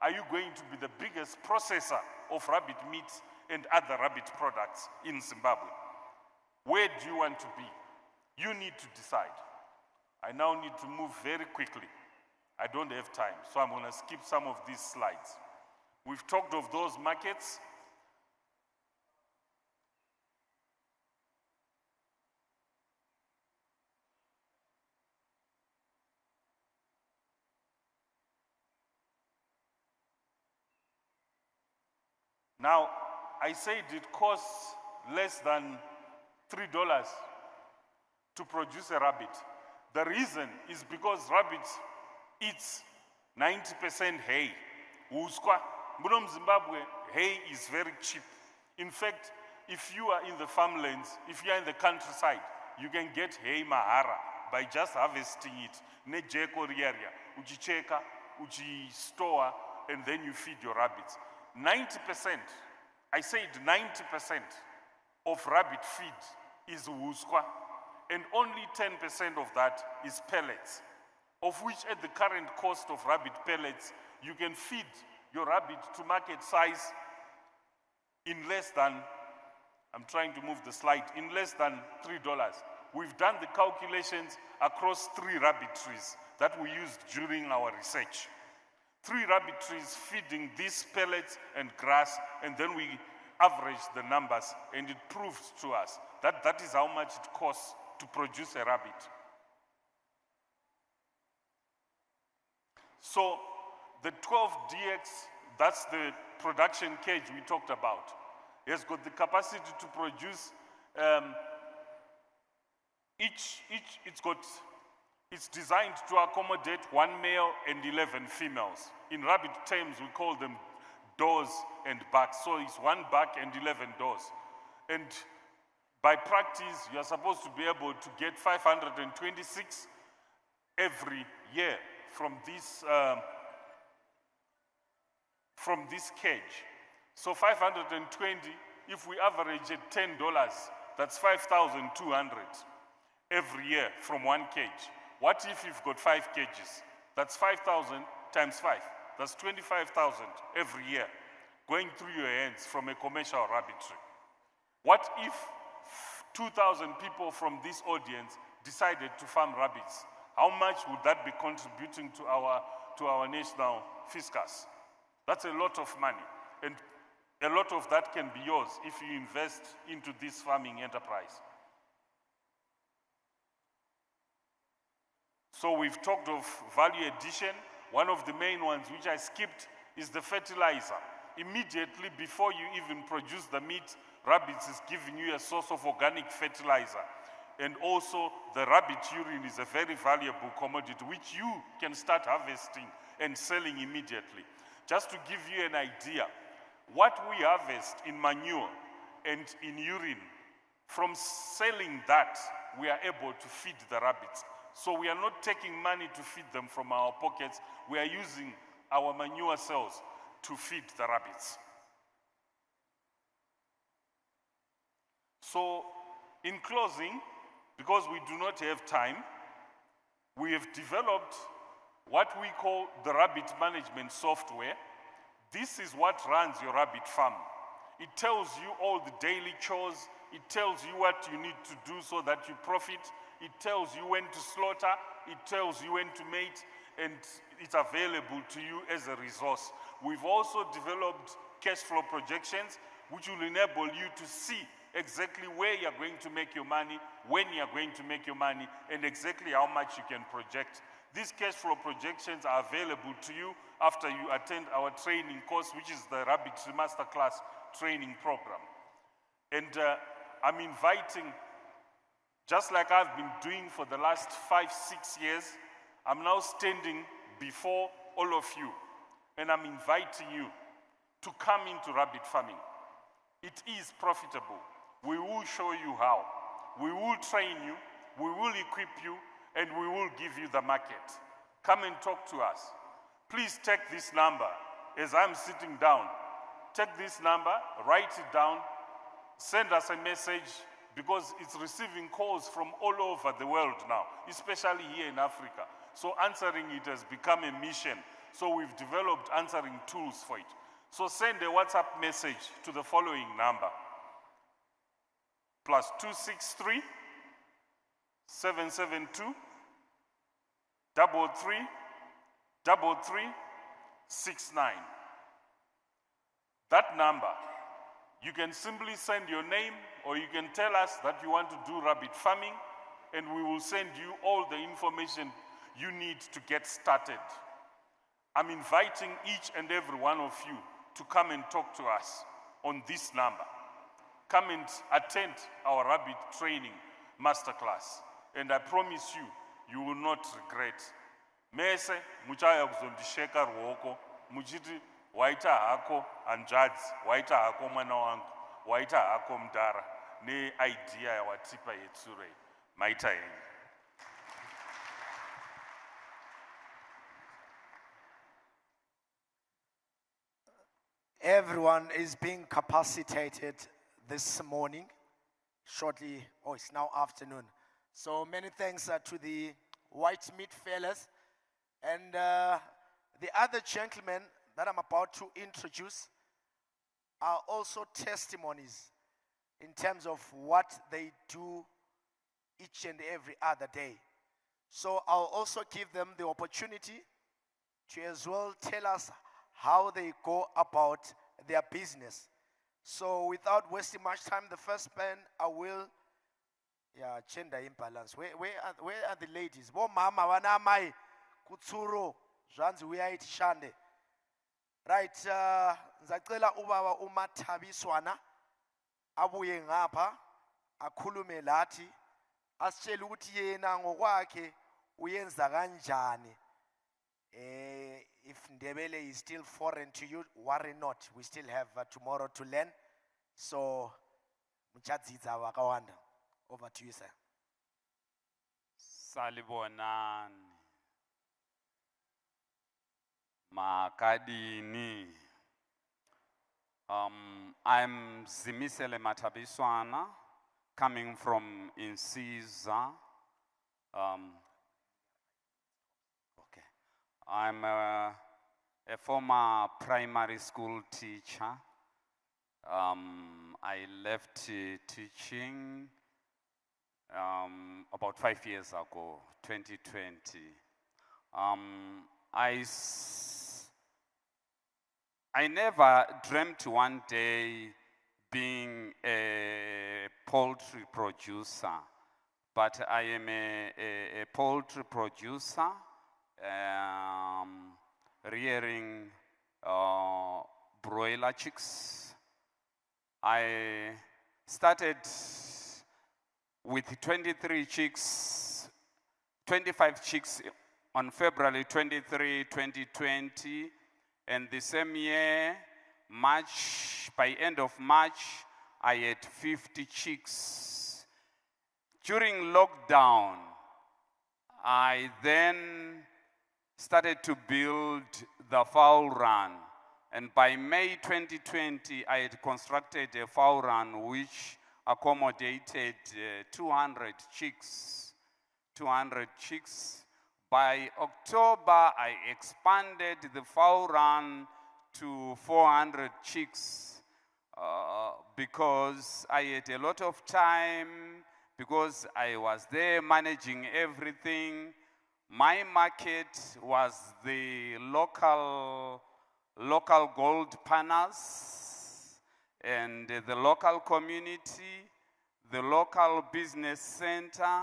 Are you going to be the biggest processor of rabbit meat and other rabbit products in Zimbabwe? Where do you want to be? You need to decide. I now need to move very quickly. I don't have time, so I'm going to skip some of these slides. We've talked of those markets. Now, I said it costs less than $3 to produce a rabbit. The reason is because rabbit eats 90% hay. Uskwa, Munom Zimbabwe, hay is very cheap. In fact, if you are in the farmlands, if you are in the countryside, you can get hay mahara by just harvesting it. Nejeko area, uchicheka, uchi store, and then you feed your rabbits. 90%, I said 90% of rabbit feed is uskwa, and only 10% of that is pellets, of which at the current cost of rabbit pellets, you can feed your rabbit to market size in less than, I'm trying to move the slide, in less than $3. We've done the calculations across 3 rabbitries that we used during our research. 3 rabbitries feeding these pellets and grass, and then we averaged the numbers, and it proved to us that that is how much it costs to produce a rabbit. So the 12DX, that's the production cage we talked about, has got the capacity to produce it's designed to accommodate 1 male and 11 females. In rabbit terms, we call them doors and bucks. So it's 1 buck and 11 doors. And by practice, you're supposed to be able to get 526 every year from this cage. So 520, if we average at $10, that's 5,200 every year from 1 cage. What if you've got 5 cages? That's 5,000 times 5. That's 25,000 every year going through your hands from a commercial rabbitry. What if 2,000 people from this audience decided to farm rabbits? How much would that be contributing to our national fiscus? That's a lot of money. And a lot of that can be yours if you invest into this farming enterprise. So we've talked of value addition. One of the main ones which I skipped is the fertilizer. Immediately before you even produce the meat rabbits is giving you a source of organic fertilizer. And also the rabbit urine is a very valuable commodity which you can start harvesting and selling immediately. Just to give you an idea, what we harvest in manure and in urine, from selling that, we are able to feed the rabbits. So we are not taking money to feed them from our pockets, we are using our manure cells to feed the rabbits. So, in closing, because we do not have time, we have developed what we call the rabbit management software. This is what runs your rabbit farm. It tells you all the daily chores, it tells you what you need to do so that you profit, it tells you when to slaughter, it tells you when to mate, and it's available to you as a resource. We've also developed cash flow projections, which will enable you to see exactly where you're going to make your money, when you're going to make your money, and exactly how much you can project. These cash flow projections are available to you after you attend our training course, which is the Rabbitry Masterclass training program. And I'm inviting, just like I've been doing for the last 5-6 years, I'm now standing before all of you, and I'm inviting you to come into rabbit farming. It is profitable. We will show you how. We will train you, we will equip you, and we will give you the market. Come and talk to us. Please take this number as I'm sitting down. Take this number, write it down, send us a message, because it's receiving calls from all over the world now, especially here in Africa. So answering it has become a mission. So we've developed answering tools for it. So send a WhatsApp message to the following number: +263 772 33 33 69. That number, you can simply send your name, or you can tell us that you want to do rabbit farming, and we will send you all the information you need to get started. I'm inviting each and every one of you to come and talk to us on this number. Come and attend our rabbit training masterclass, and I promise you, you will not regret. Mese muchaya kuzondisheka ruoko muchiti waita hako anjadzi, waita hako mwana wangu, waita hako mdara, ne idea ya watipa yetsure maita yenyu. Everyone is being capacitated this morning, shortly, it's now afternoon. So many thanks to the white meat fellas and the other gentlemen that I'm about to introduce are also testimonies in terms of what they do each and every other day. So I'll also give them the opportunity to as well tell us how they go about their business. So without wasting much time, the first man I will, gender imbalance. Where are the ladies? Bo mama wana mai kutsuro zvanzi uyaiti shande. Right, nzacela ubaba uMathabiswana abuye ngapha akhulume lathi asitshela ukuthi yena ngokwakhe uyenza kanjani. If Ndebele is still foreign to you, worry not. We still have tomorrow to learn. So, mchadzidza wakawanda. Over to you, sir. Salibonani. Makadini. I'm Zimisele Mathabiswana, coming from Insiza. I'm a former primary school teacher. I left teaching about 5 years ago, 2020. I never dreamt one day being a poultry producer, but I am a poultry producer. Rearing broiler chicks. I Started with 23 chicks, 25 chicks on February 23, 2020. And the same year, March, by end of March, I had 50 chicks. During lockdown, I then started to build the fowl run. And by May 2020, I had constructed a fowl run which accommodated 200 chicks. 200 chicks. By October, I expanded the fowl run to 400 chicks because I had a lot of time, because I was there managing everything. My market was the local gold panels and the local community, the local business center.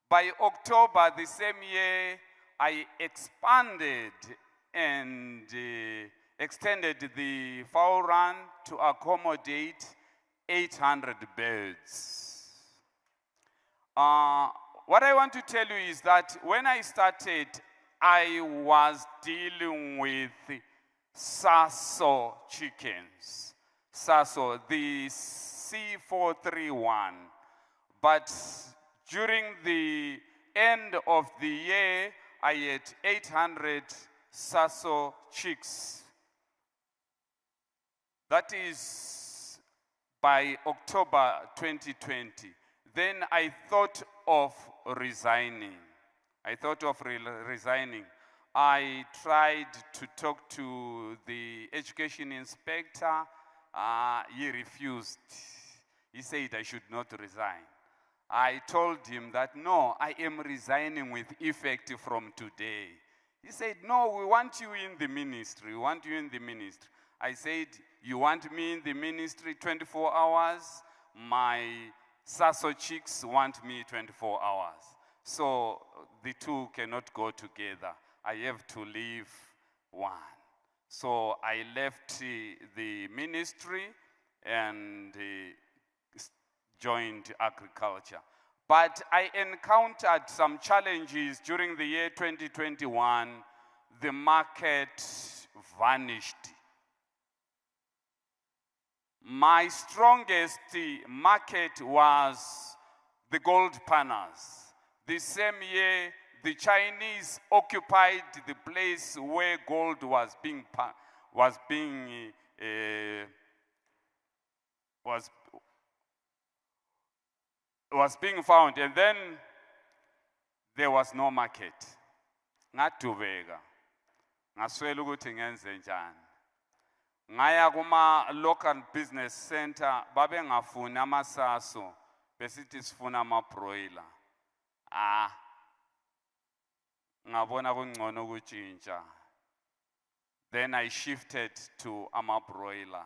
By October the same year, I expanded and extended the fowl run to accommodate 800 birds. What I want to tell you is that when I started, I was dealing with Saso chickens. Saso, the C431. But during the end of the year, I had 800 Saso chicks. That is by October 2020. Then I thought of resigning. Resigning. I tried to talk to the education inspector. He refused. He said I should not resign. I told him that, no, I am resigning with effect from today. He said, no, we want you in the ministry. We want you in the ministry. I said, you want me in the ministry 24 hours? My Saso chicks want me 24 hours. So the two cannot go together. I have to leave one. So I left the ministry and joined agriculture. But I encountered some challenges during the year 2021. The market vanished. My strongest market was the gold panels. The same year, the Chinese occupied the place where gold was being found, and then there was no market. Ngatubeka, ngaswela ukuthi ngenze njani. Ngaya kuma local business center, babe ngafuni amasaso, besithi sifuna ama-broiler. Ngabona kungcono ukutshintsha. Then I shifted to ama-broiler.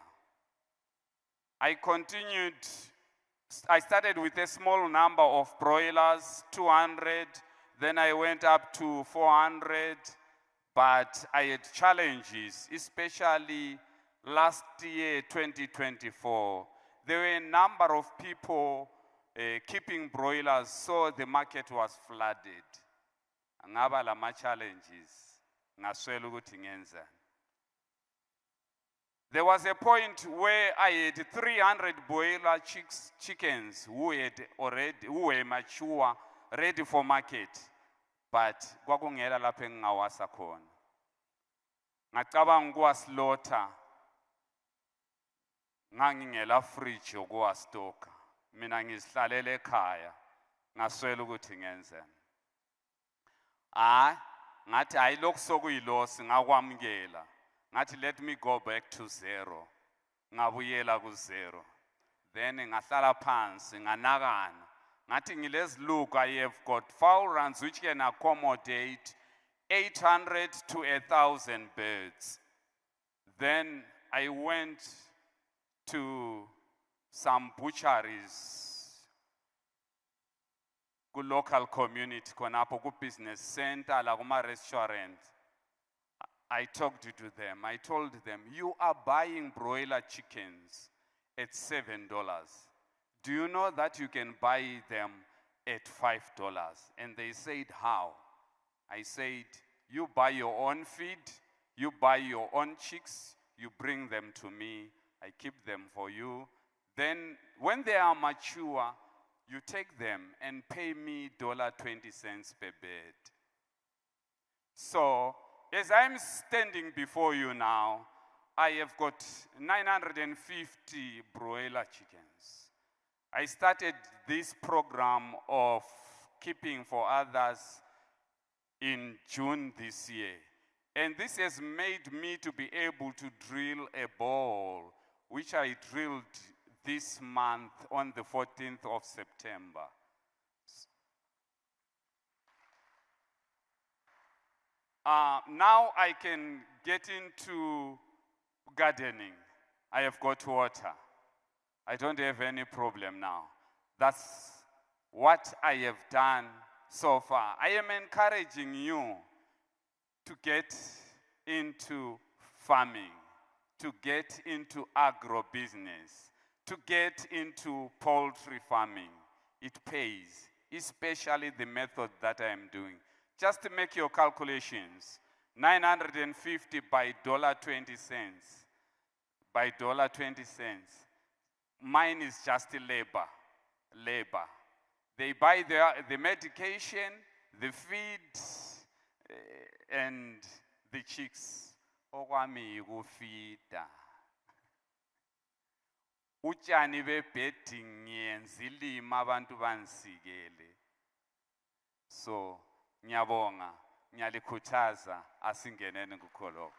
I started with a small number of broilers, 200, then I went up to 400, but I had challenges, especially last year, 2024. There were a number of people keeping broilers, so the market was flooded. Ngaba lama challenges, ngaswela ukuthi ngenza. There was a point where I had 300 broiler chickens who were mature, ready for market, but kwakungela lapho engawasa khona. Ngacabanga ukuwaslaughter, ngangingela fridge yokuwastoka. Mina ngizihlalele ekhaya, ngaswela ukuthi ngenze. Ngathi ayilokhu sokuyilosi ngakwamukela. Ngathi let me go back to zero. Ngabuyela ku zero. Then ngahlala phansi nganakana. Ngathi ngileziluku, I have got fowl runs which can accommodate 800 to 1,000 birds. Then I went to some butcheries, ku local community, khonapho ku business center, la kuma restaurant. I talked to them. I told them, you are buying broiler chickens at $7. do you know that you can buy them at $5? And they said, how? I said, you buy your own feed, you buy your own chicks, you bring them to me, I keep them for you. Then when they are mature, you take them and pay me $20 per bird. So as I'm standing before you now, I have got 950 broiler chickens. I started this program of keeping for others in June this year. And this has made me to be able to drill a bore, which I drilled this month on the 14th of September. Now I can get into gardening. I have got water. I don't have any problem now. That's what I have done so far. I am encouraging you to get into farming, to get into agro-business, to get into poultry farming. It pays, especially the method that I am doing. Just to make your calculations, 950 by $20 by $20. Mine is just labor. They buy the medication, the feed, and the chicks. Okwami ukufida. Utshani bebhedi ngiyenzilima abantu bansikele. So ngiyabonga, ngiyalikhuthaza asingeneni kukholo.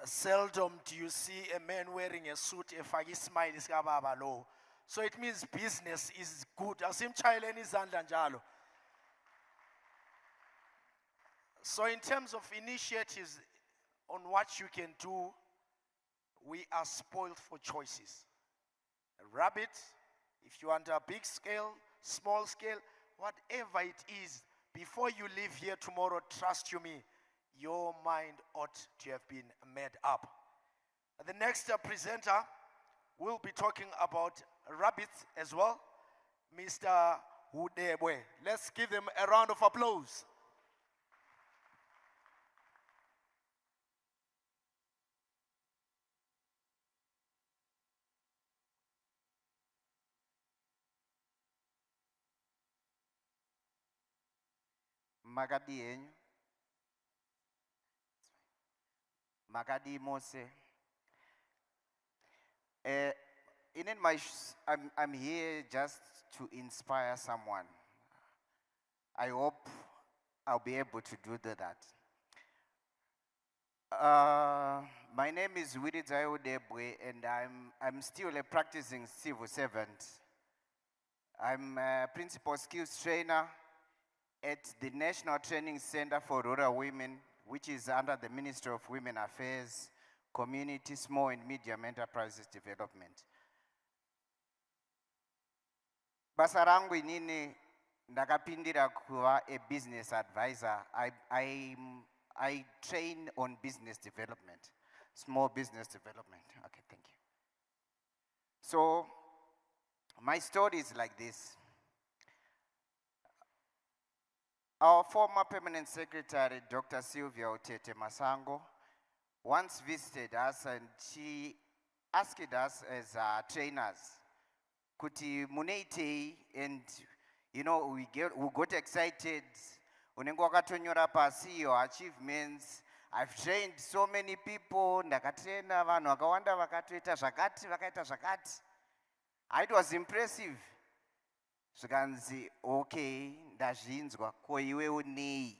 Seldom do you see a man wearing a suit efake smile isikababa lo. So it means business is good. Asimchayeleni izandla njalo. So in terms of initiatives on what you can do, we are spoiled for choices. A rabbit, if you want a big scale, small scale, whatever it is, before you leave here tomorrow, trust you me, your mind ought to have been made up. The next presenter will be talking about rabbits as well, Mr. Hudebwe. Let's give them a round of applause. Magadi enyu. Magadi Mose. I'm here just to inspire someone. I hope I'll be able to do that. My name is Retiree Udebwe, and I'm still a practicing civil servant. I'm a principal skills trainer at the National Training Center for Rural Women, which is under the Ministry of Women Affairs, Community, Small and Medium Enterprises Development. Basa rangu inini ndakapindira kuva a business advisor. I train on business development, small business development. Okay, thank you. So my story is like this. Our former permanent secretary, Dr. Sylvia Otete Masango, once visited us and she asked us as trainers, kuti muneitei, and we got excited. Unenge wakatonyora pasi your achievements. I've trained so many people, ndakatraina vanhu vakawanda vakatoita zvakati, vakaita zvakati. It was impressive. Zvikanzi, okay, ndazvinzwa, ko iwe unei?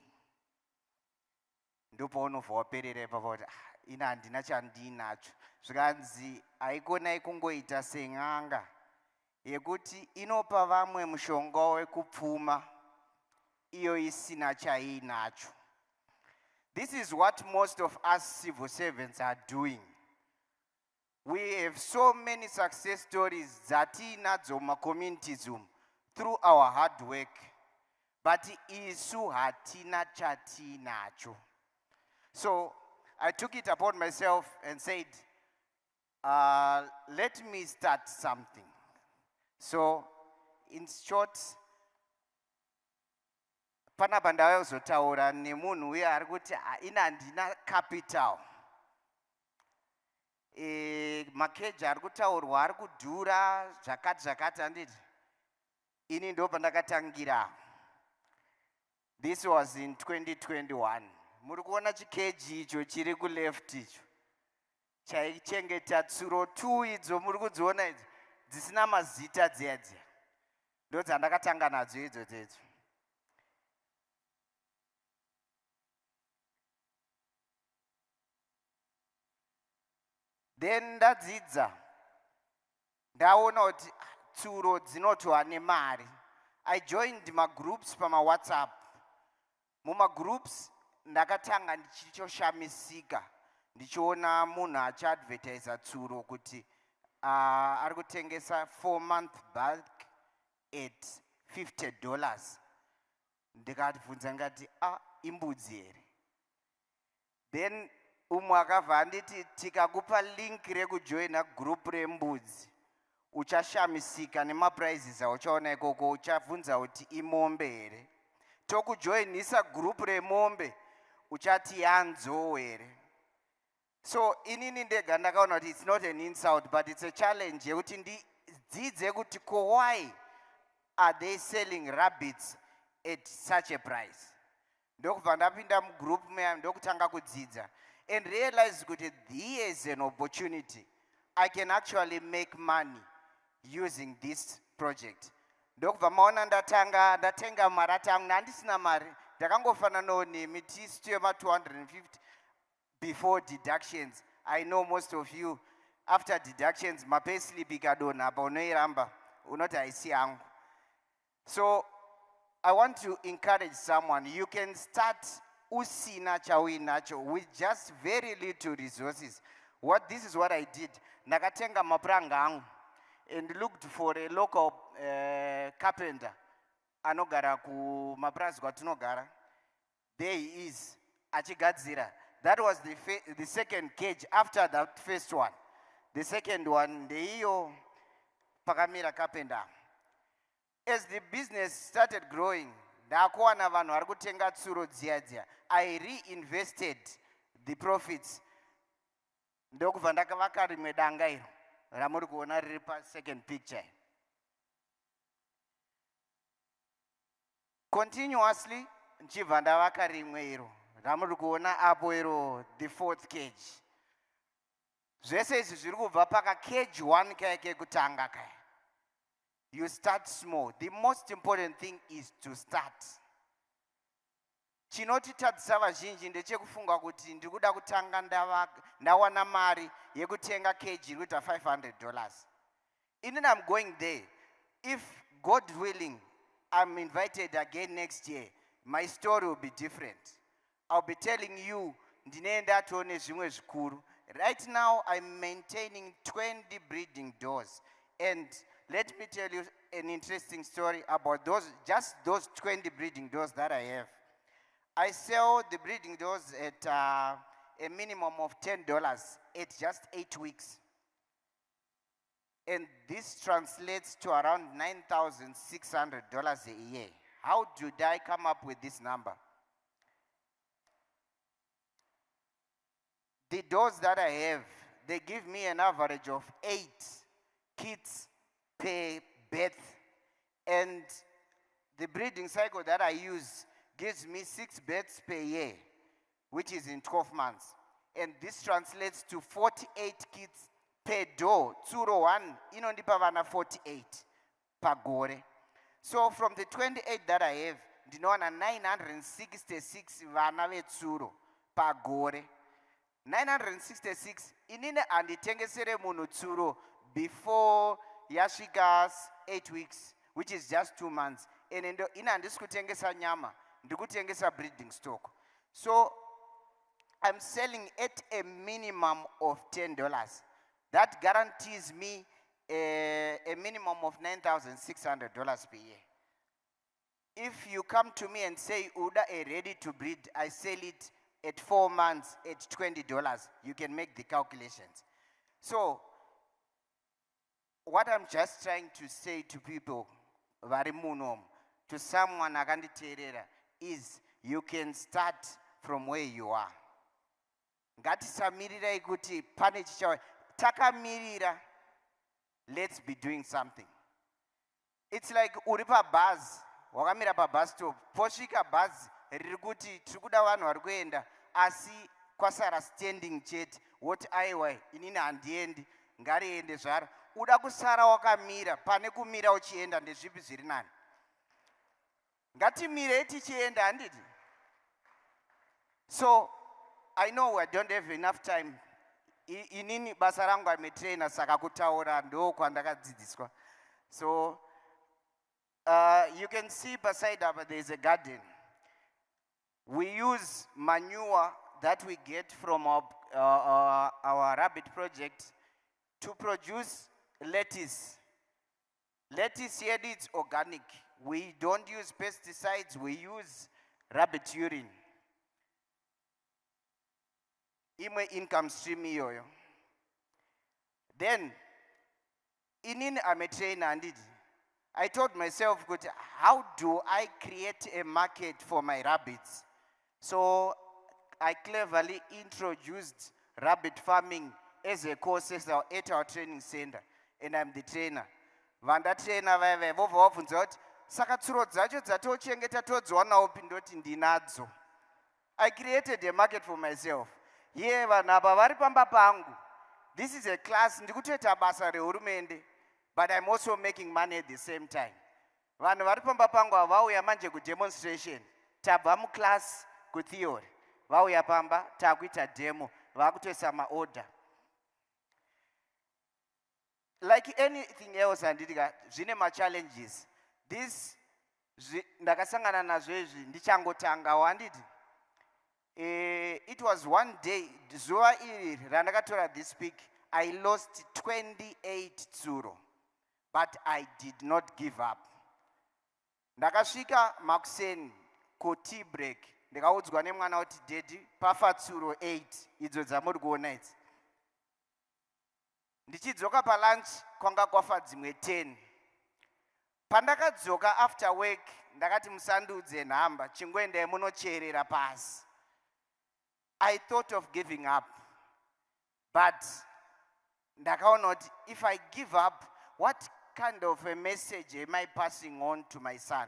Ndipo unobva waperera ipapo kuti ina handina chandinacho. Zvikanzi haikonai kungoita seng'anga yekuti inopa vamwe mushonga wekupfuma iyo isina chainacho. This is what most of us civil servants are doing. We have so many success stories zatinadzo mumacommunities through our hard work, but isu hatina chatinacho. So I took it upon myself and said, let me start something. So, in short, panapa ndauzotaura nemunhu uye ari kuti ina handina capital. Makeji ari kutaurwa ari kudhura zvakati handiti. Ini ndo pandakatangira. This was in 2021. Muri kuona chikeji icho chiri ku left icho. Chaichengeta tsuro 2 idzo muri kudziona idzi dzisina mazita dziya. Ndo dzandakatanga nadzo idzodzo. Then ndadzidza ndaona kuti tsuro dzinotwa nemari. I joined my groups pama WhatsApp. Muma groups ndakatanga ndichichoshamisika ndichiona munhu achiadvertisa tsuro kuti ari kutengesa 4-month bulk at $50. Ndikabvunza ngati imbudzi here. Then umwe akabva anditi tikakupa link rekujoina group rembudzi uchashamisika nemaprizes auchaona ikoko, uchabvunza kuti imombe here. Tokujoinisa group remombe uchati yanzo here. So inini ndega ndakaona kuti it's not an insult but it's a challenge yekuti ndidzidze kuti why are they selling rabbits at such a price. Ndokubva ndapinda mugroup meya ndokutanga kudzidza and realize kuti here is an opportunity. I can actually make money using this project. Ndokubva maona ndatenga marata angu handisina mari. Ndakangofananawo nemi tisu yema 250 before deductions. I know most of you after deductions mapayslip ikadonha apa unoiramba unoti haisi yangu. So I want to encourage someone. You can start usina chauinacho with just very little resources. This is what I did. Ndakatenga mapuranga angu and looked for a local carpenter anogara ku mapurazi kwatinogara. There he is achigadzira. That was the second cage after that first one. The second one ndeiyo pakamira carpenter. As the business started growing, ndakuwana vanhu vari kutenga tsuro dziya. I reinvested the profits. Ndokubva ndakavaka rimwe danga iro ramuri kuona riri pa second picture. Continuously nchibva ndavaka rimwe iro ramuri kuona apo iro the fourth cage. Zvese izvi zviri kubva paka cage 1 kaya kekutanga kaya. You start small. The most important thing is to start. Chinotitadzisa vazhinji ndechekufunga kuti ndikuda kutanga ndawana mari yekutenga cage iri $500. Even I'm going there. If God willing, I'm invited again next year, my story will be different. I'll be telling you ndinenda tone zvimwe zvikuru. Right now I'm maintaining 20 breeding doors, and let me tell you an interesting story about just those 20 breeding doors that I have. I sell the breeding doors at a minimum of $10 at just 8 weeks. And this translates to around $9,600 a year. How did I come up with this number? The doors that I have, they give me an average of 8 kids per birth, and the breeding cycle that I use gives me 6 births per year, which is in 12 months. And this translates to 48 kids per door. Tsuro 1 inondipa vana 48 pagore. So from the 28 that I have, ndinowana 966 vana vetsuro pagore. 966 inini handitengesere munhu tsuro before yasvika 8 weeks, which is just 2 months. And ina handisi kutengesa nyama, ndikutengesa breeding stock. So I'm selling at a minimum of $10. That guarantees me a minimum of $9,600 per year. If you come to me and say, Uda, ready to breed, I sell it at 4 months at $20. You can make the calculations. So what I'm just trying to say to people, vari muno, to someone akanditeerera, is you can start from where you are. Ngatisamirirai kuti pane chichauya. Takamirira, let's be doing something. It's like uri pabhazi, wakamira pabus stop, posvika bhazi riri kuti tiri kuda vanhu vari kuenda, asi kwasara standing chete, woti aiwa inini handiendi, ngariende zvaro. Uda kusara wakamira, pane kumira uchienda ndezvipi zviri nani? Ngatimire tichienda, handiti? So, I know I don't have enough time. Inini basa rangu ametrainer saka kutaura ndo kwandakadzidziswa. So, you can see beside up there is a garden. We use manure that we get from our rabbit project to produce lettuce. Lettuce here is organic. We don't use pesticides, we use rabbit urine. Imwe income stream iyoyo. Then, inini I'm a trainer and I told myself, good, how do I create a market for my rabbits? So I cleverly introduced rabbit farming as a course at our training center, and I'm the trainer. Vanda trainer veve vovobvunza kuti saka tsuro dzacho dzatochengeta todziwanawo pindoti ndinadzo. I created a market for myself. Ye vanhu apa vari pamba pangu. This is a class ndikutoita basa rehurumende, but I'm also making money at the same time. Vanhu vari pamba pangu vauya manje kudemonstration, tabva muclass kutheory. Vauya pamba takuita demo, vakutoisa maorder. Like anything else, handidika zvine ma-challenges. This ndakasangana nazvo izvi ndichangotanga wanditi. It was one day, zuva iri randakatora this peak, I lost 28 tsuro, but I did not give up. Ndakasvika makuseni ku tea break, ndikaudzwa nemwana kuti daddy pafa tsuro 8 idzo dzamuri kuona idzi. Ndichidzoka palunch kwanga kwafa dzimwe 10. Pandakadzoka after work ndakati musandudze nhamba chingoendai munocherera pasi. I thought of giving up, but ndakaona kuti if I give up, what kind of a message am I passing on to my son?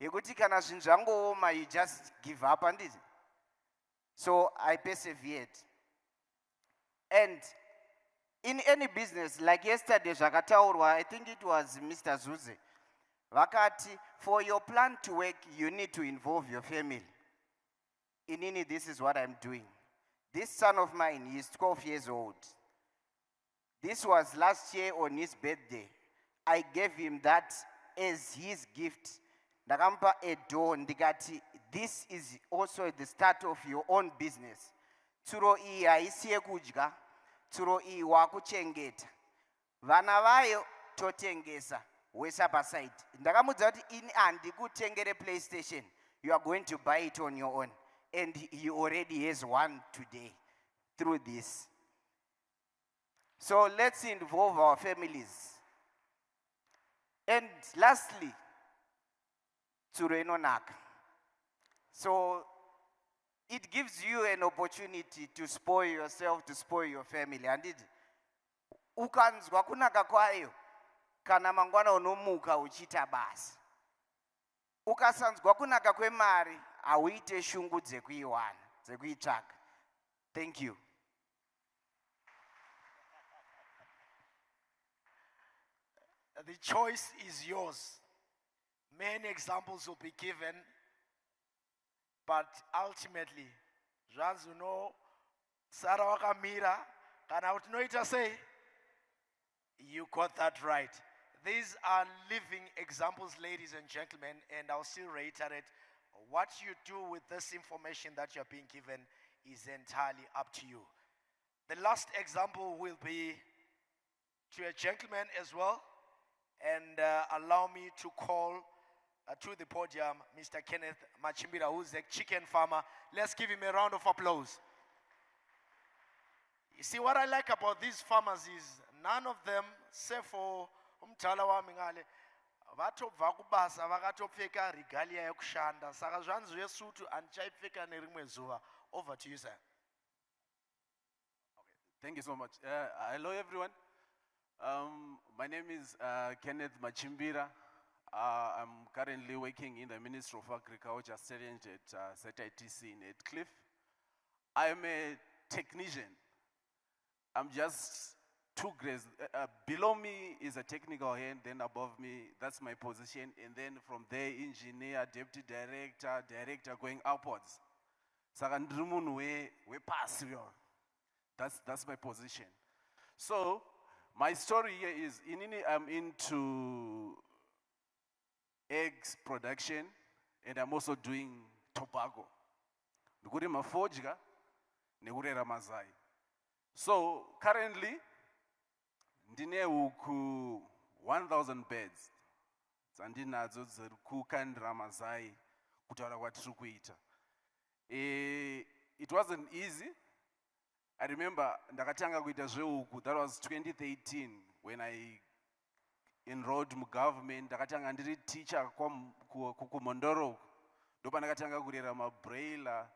Yekuti kana zvinhu zvangooma you just give up handiti? So I persevered. And in any business, like yesterday zvakataurwa, I think it was Mr. Zuze, vakati for your plan to work you need to involve your family. Inini, this is what I'm doing. This son of mine, he's 12 years old. This was last year on his birthday. I gave him that as his gift. Ndakampa a door, ndikati, this is also the start of your own business. Tsuro iyi haisiye kudya, tsuro iyi wakuchengeta. Vana vayo totengesa, wesa paside. Ndakamudza kuti ini handikutengere PlayStation. You are going to buy it on your own. And he already has one today through this. So let's involve our families. And lastly, tsuro inonaka. So it gives you an opportunity to spoil yourself, to spoil your family. And it ukanzwa kunaka kwayo kana mangwana unomuka uchita basa. Ukasanzwa kunaka kwemari awuite shungu dzekuiwana, dzekuitsvaka. Thank you. The choice is yours. Many examples will be given, but ultimately, zvanzi uno sara wakamira kana utinoita sei, you got that right. These are living examples, ladies and gentlemen, and I'll still reiterate, what you do with this information that you're being given is entirely up to you. The last example will be to a gentleman as well, and allow me to call to the podium Mr. Kenneth Machimbira, who's a chicken farmer. Let's give him a round of applause. You see, what I like about these farmers is none of them sefo umdala wami ngale vatobva kubasa vakatopfeka regalia yekushanda saka zvanzi zvesuthu handichaipfeka nerimwe zuva. Over to you, sir. Thank you so much. Hello, everyone. My name is Kenneth Machimbira. I'm currently working in the Ministry of Agriculture, student at ZITC in Edcliff. I'm a technician. I'm just 2 grades. Below me is a technical hand, then above me, that's my position. And then from there, engineer, deputy director, director going upwards. Saka ndiri munhu wepasi. That's my position. So, my story here is, I'm into eggs production, and I'm also doing tobacco. Ndikurima fodya, nekurera mazai. So, currently, ndine huku 1,000 beds. Dzandinadzo dziri kukandira mazai kutaura kwatiri kuita. It wasn't easy. I remember ndakatanga kuita zvehuku, that was 2013 when I enrolled mu government. Ndakatanga ndiri teacher kuMondoro. Ndopa ndakatanga kurera mabrailer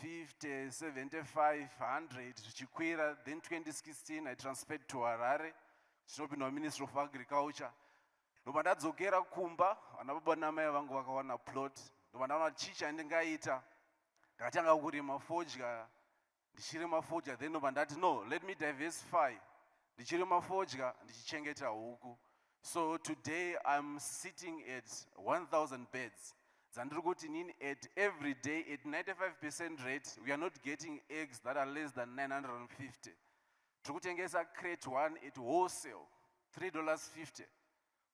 50, 75, 100 zvichikwira. Then 2016 I transferred to Harare, chinopinda Ministry of Agriculture. Ndopa ndadzokera kumba, vana baba namai vangu vakawana plot. Ndopa ndaona chicha ndingaita. Ndakatanga kurima fodya. Ndichirima fodya, then ndopa ndati no, let me diversify. Ndichirima fodya, ndichichengeta huku. So today I'm sitting at 1,000 beds. At every day, at 95% rate, we are not getting eggs that are less than 950. Trukutengesa crate 1 at wholesale, $3.50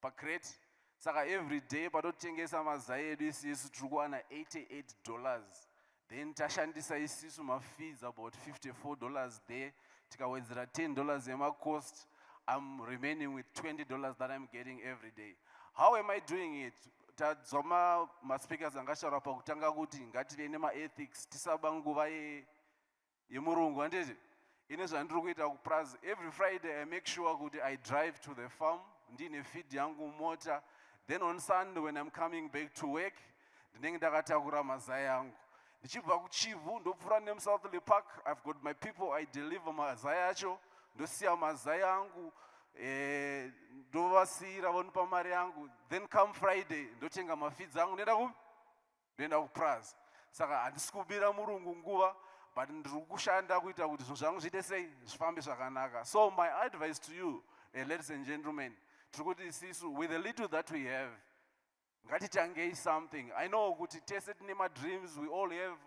per crate. Saka every day, patotengesa mazai edu isisu trukuwana $88. Then tashandisa isisu ma fees about $54 there. Tikawedzera $10 ema cost. I'm remaining with $20 that I'm getting every day. How am I doing it? Tadzoma ma-speakers angashara pakutanga kuti ngative nema-ethics tisaba nguva yemurungu handiti. Ine zvandiri kuita kuprazi. Every Friday I make sure kuti I drive to the farm, ndine feed yangu mota. Then on Sunday when I'm coming back to work, ndinenge ndakatakura mazai yangu. Ndichibva kuchivu ndopfuura nemuSouth Park, I've got my people, I deliver mazai acho, ndosiya mazai yangu. Ndovasira vonipa mari yangu. Then come Friday ndotenga mafeeds angu ndoenda kuprazi. Saka handisi kubira murungu nguva, but ndiri kushanda kuita kuti zvinhu zvangu zviite sei zvifambe zvakanaka. So my advice to you, ladies and gentlemen, tiri kuti isisu with the little that we have, ngatitangei something. I know kuti tese tine ma-dreams, we all have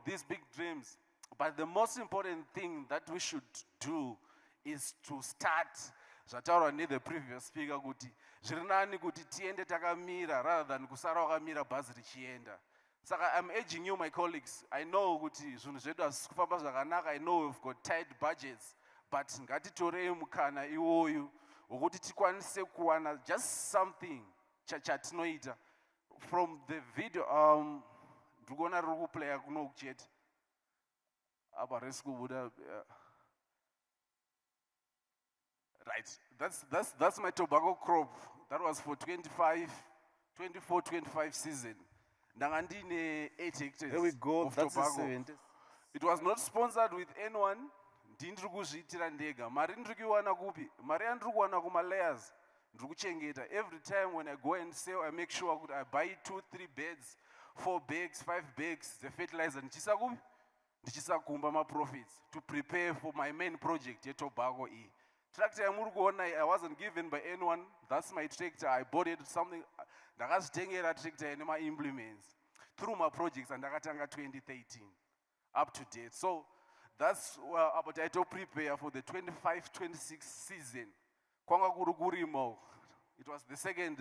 these big dreams, but the most important thing that we should do is to start. Zvataurwa the previous speaker kuti zviri nani kuti tiende takamira rather than kusara wakamira bhazi richienda. Saka I'm urging you, my colleagues, I know kuti zvinhu zvedu hazisi kufamba zvakanaka, I know we've got tight budgets, but ngatitorei mukana iwoyu wokuti tikwanise kuwana just something chatinoita. From the video, ndiri kuona riri kuplaya kuno kuchete apa resi kubuda. Right, that's my tobacco crop. That was for 24-25 season. Ndangandine 8 hectares. There we go. Of That's tobacco. 70. It was not sponsored with anyone. Ndindiri kuzviitira ndega. Mari ndiri kuiwana kupi? Mari yandiri kuwana kuma-layers. Ndiri kuchengeta. Every time when I go and sell, I make sure that I buy 2-3 bags, 4 bags, 5 bags, the fertilizer. Ndichisa kupi? Ndichisa kumba ma-profits to prepare for my main project, tobacco e. Tractor yamuri kuona, I wasn't given by anyone. That's my tractor. I bought it something. Ndakazvitengera tractor ine ma-implements through my projects, and ndakatanga 2013 up to date. So that's about I to prepare for the 25-26 season. Kwanga kuri kurima. It was the second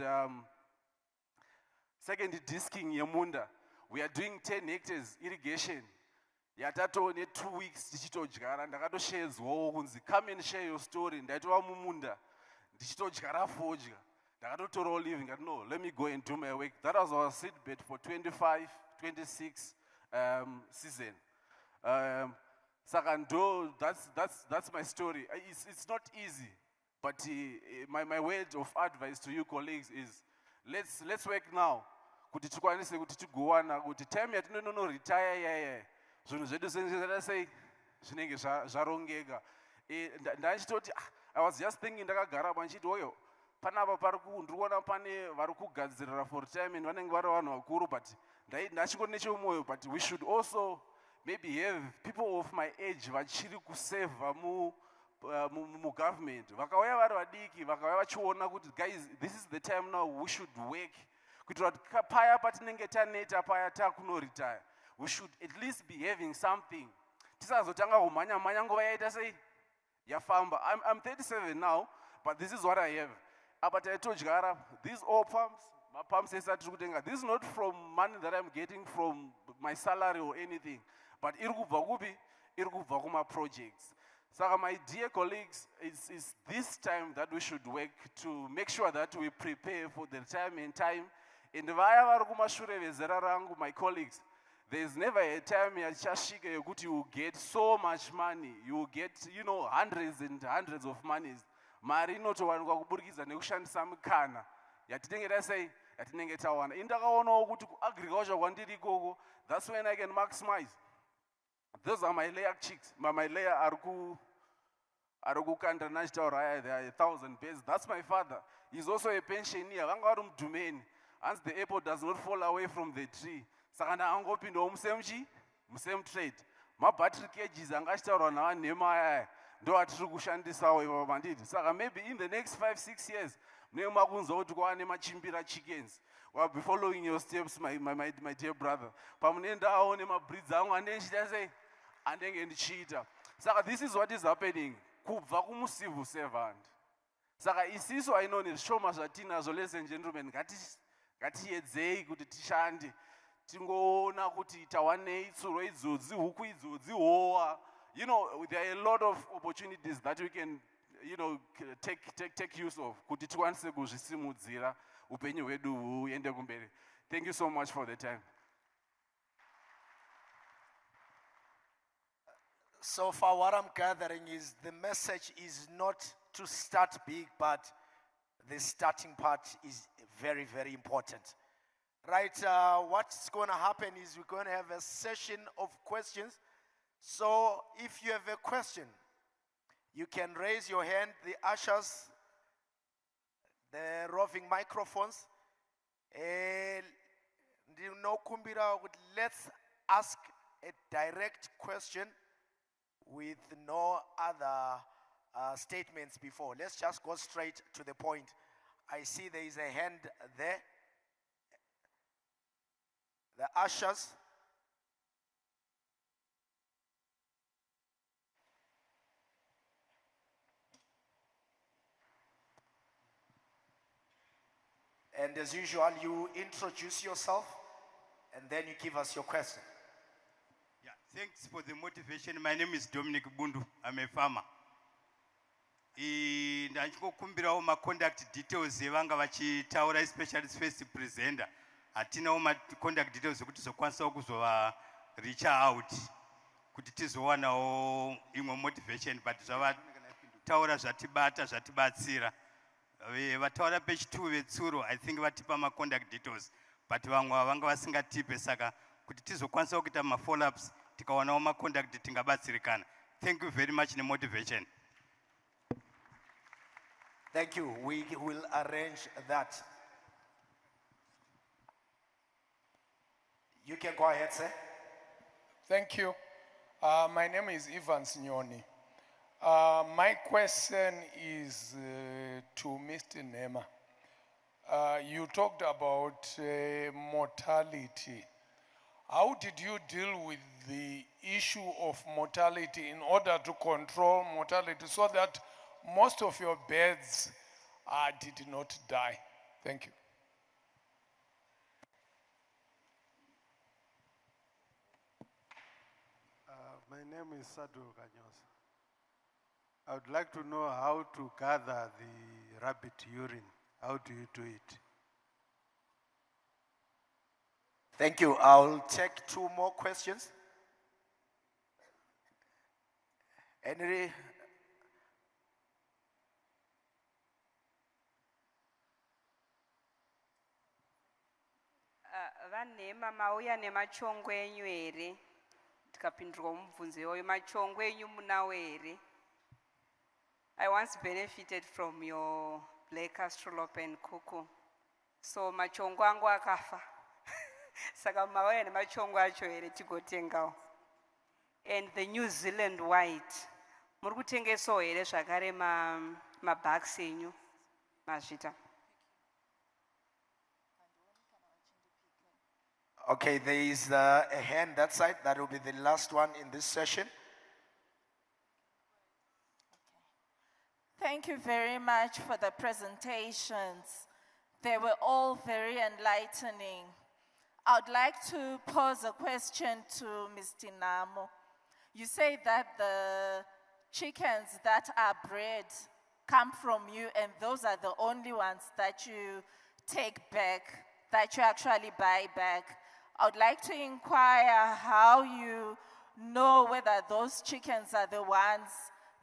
disking yemunda. We are doing 10 hectares irrigation. Yatato 2 weeks tichitodyara, ndakatoshedzwawo kunzi come and share your story. Ndaitova mumunda ndichitodyara fodya. Ndakatotorawo leave ngati no, let me go and do my work. That was our seedbed for 25-26 season. Saka ndo, that's my story. It's not easy, But my word of advice to you colleagues is, let's work now. Kuti tikwanise kuti tigowana kuti time yatinonono retire yeye zvinhu zvedu zvinenge sei zvinenge zvarongeka. Ndachitoti I was just thinking ndakagara panchiti oyo panapa ndiri kuona pane vari kugadzirira for retirement vanenge vari vanhu vakuru, but ndachingoti nechemwoyo, but we should also maybe have people of my age vachiri kusevha mugovernment, vakauya vari vadiki vakauya vachiona kuti guys, this is the time now we should work kuitira kuti paya patinenge taneta paya takunoretire, we should at least be having something. Tisazotanga kumhanya nguva yaita sei yafamba. I'm 37 now, but this is what I have. Apa taitodyara, these all pumps esati tiri kutenga, this is not from money that I'm getting from my salary or anything, but iri kubva kupi? Iri kubva kuma-projects. So my dear colleagues, it's this time that we should work to make sure that we prepare for the retirement time. And vaya vari kumashure vezera rangu, my colleagues, there's never a time yachashika yekuti you get so much money, you get, hundreds and hundreds of monies. Mari inotowanikwa kuburikidza nekushandisa mikana yatinenge tasei yatinenge tawana. Indakaonawo kuti kuagriculture kwandiri ikoko, that's when I can maximize. Those are my layer chicks. My layer arukukanda nachitaura, there are 1,000 beds. That's my father. He's also a pensioner. Vanga vari mudhumeni. Once the apple does not fall away from the tree, saka ndangopindawo musame trade. Ma-battery cages anga achitaurwa navanhema ayaya ndo atiri kushandisawo ivo banditi. Saka maybe in the next 5-6 years munenge makunzwa kuti kwava nemachimbira chickens. Well, be following your steps, my dear brother. Pamunendawo nemabreeds angu andenge sei andenge ndichiita. Saka this is what is happening kubva kumu-civil servant. Saka isiso ainoni zvishoma zvatinazvo, ladies and gentlemen, ngatiedzei kuti tishande tingoona kuti tawanei tsuro idzodzi huku idzodzi howa. There are a lot of opportunities that we can take use of kuti tikwanise kuzvisimudzira upenyu hwedu huende kumberi. Thank you so much for the time. So far, what I'm gathering is the message is not to start big, but the starting part is very, very important. Right, what's going to happen is we're going to have a session of questions. So if you have a question, you can raise your hand. The ushers, the roving microphones. Let's ask a direct question with no other statements before. Let's just go straight to the point. I see there is a hand there. The ushers. And as usual, you introduce yourself and then you give us your question. Yeah, thanks for the motivation. My name is Dominic Bundu. I'm a farmer. Ndachikukumbirawo ma-contact details evanga vachitaura, especially first presenter. Hatinawo ma-contact details ekuti tizokwanisawo kuzova-reach out kuti tizowanawo imwe motivation, but zvavataura zvatibata zvatibatsira. Vataura page 2 vetsuro, I think vatipa ma-contact details, but vamwe vanga vasingatipe, saka kuti tizokwanisa kuita ma-follow-ups tikawanawo ma-contact tingabatsirikana. Thank you very much nemotivation. Thank you. We will arrange that. You can go ahead, sir. Thank you. My name is Ivan Signoni. My question is to Mr. Nema. You talked about mortality. How did you deal with the issue of mortality in order to control mortality so that most of your beds did not die? Thank you. My name is Sadu Kanyosa. I would like to know how to gather the rabbit urine. How do you do it? Thank you. I'll take 2 more questions. Henry. vanhema mauya nemachongwe enyu here? Tikapindurwa mubvunzo iwoyo, machongwe enyu munawo here? I once benefited from your black astrolop and cuckoo. So machongwe angu akafa. Saka mauya nemachongwe acho here tigotengawo. And the New Zealand white. Muri kutengesawo here zvakare mabucks enyu mazvita? Okay, there is a hand that side. That will be the last one in this session. Thank you very much for the presentations. They were all very enlightening. I would like to pose a question to Mr. Namo. You say that the chickens that are bred come from you, and those are the only ones that you take back, that you actually buy back. I would like to inquire how you know whether those chickens are the ones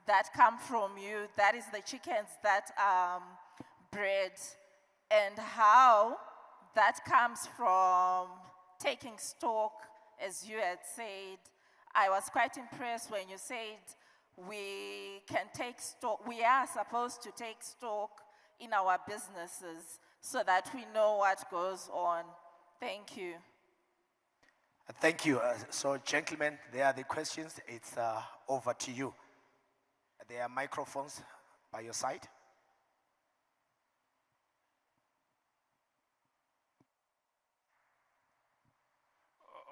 that come from you, that is the chickens that are bred, and how that comes from taking stock, as you had said. I was quite impressed when you said we can take stock, we are supposed to take stock in our businesses so that we know what goes on. Thank you. Thank you. So, gentlemen, there are the questions. It's over to you. There are microphones by your side.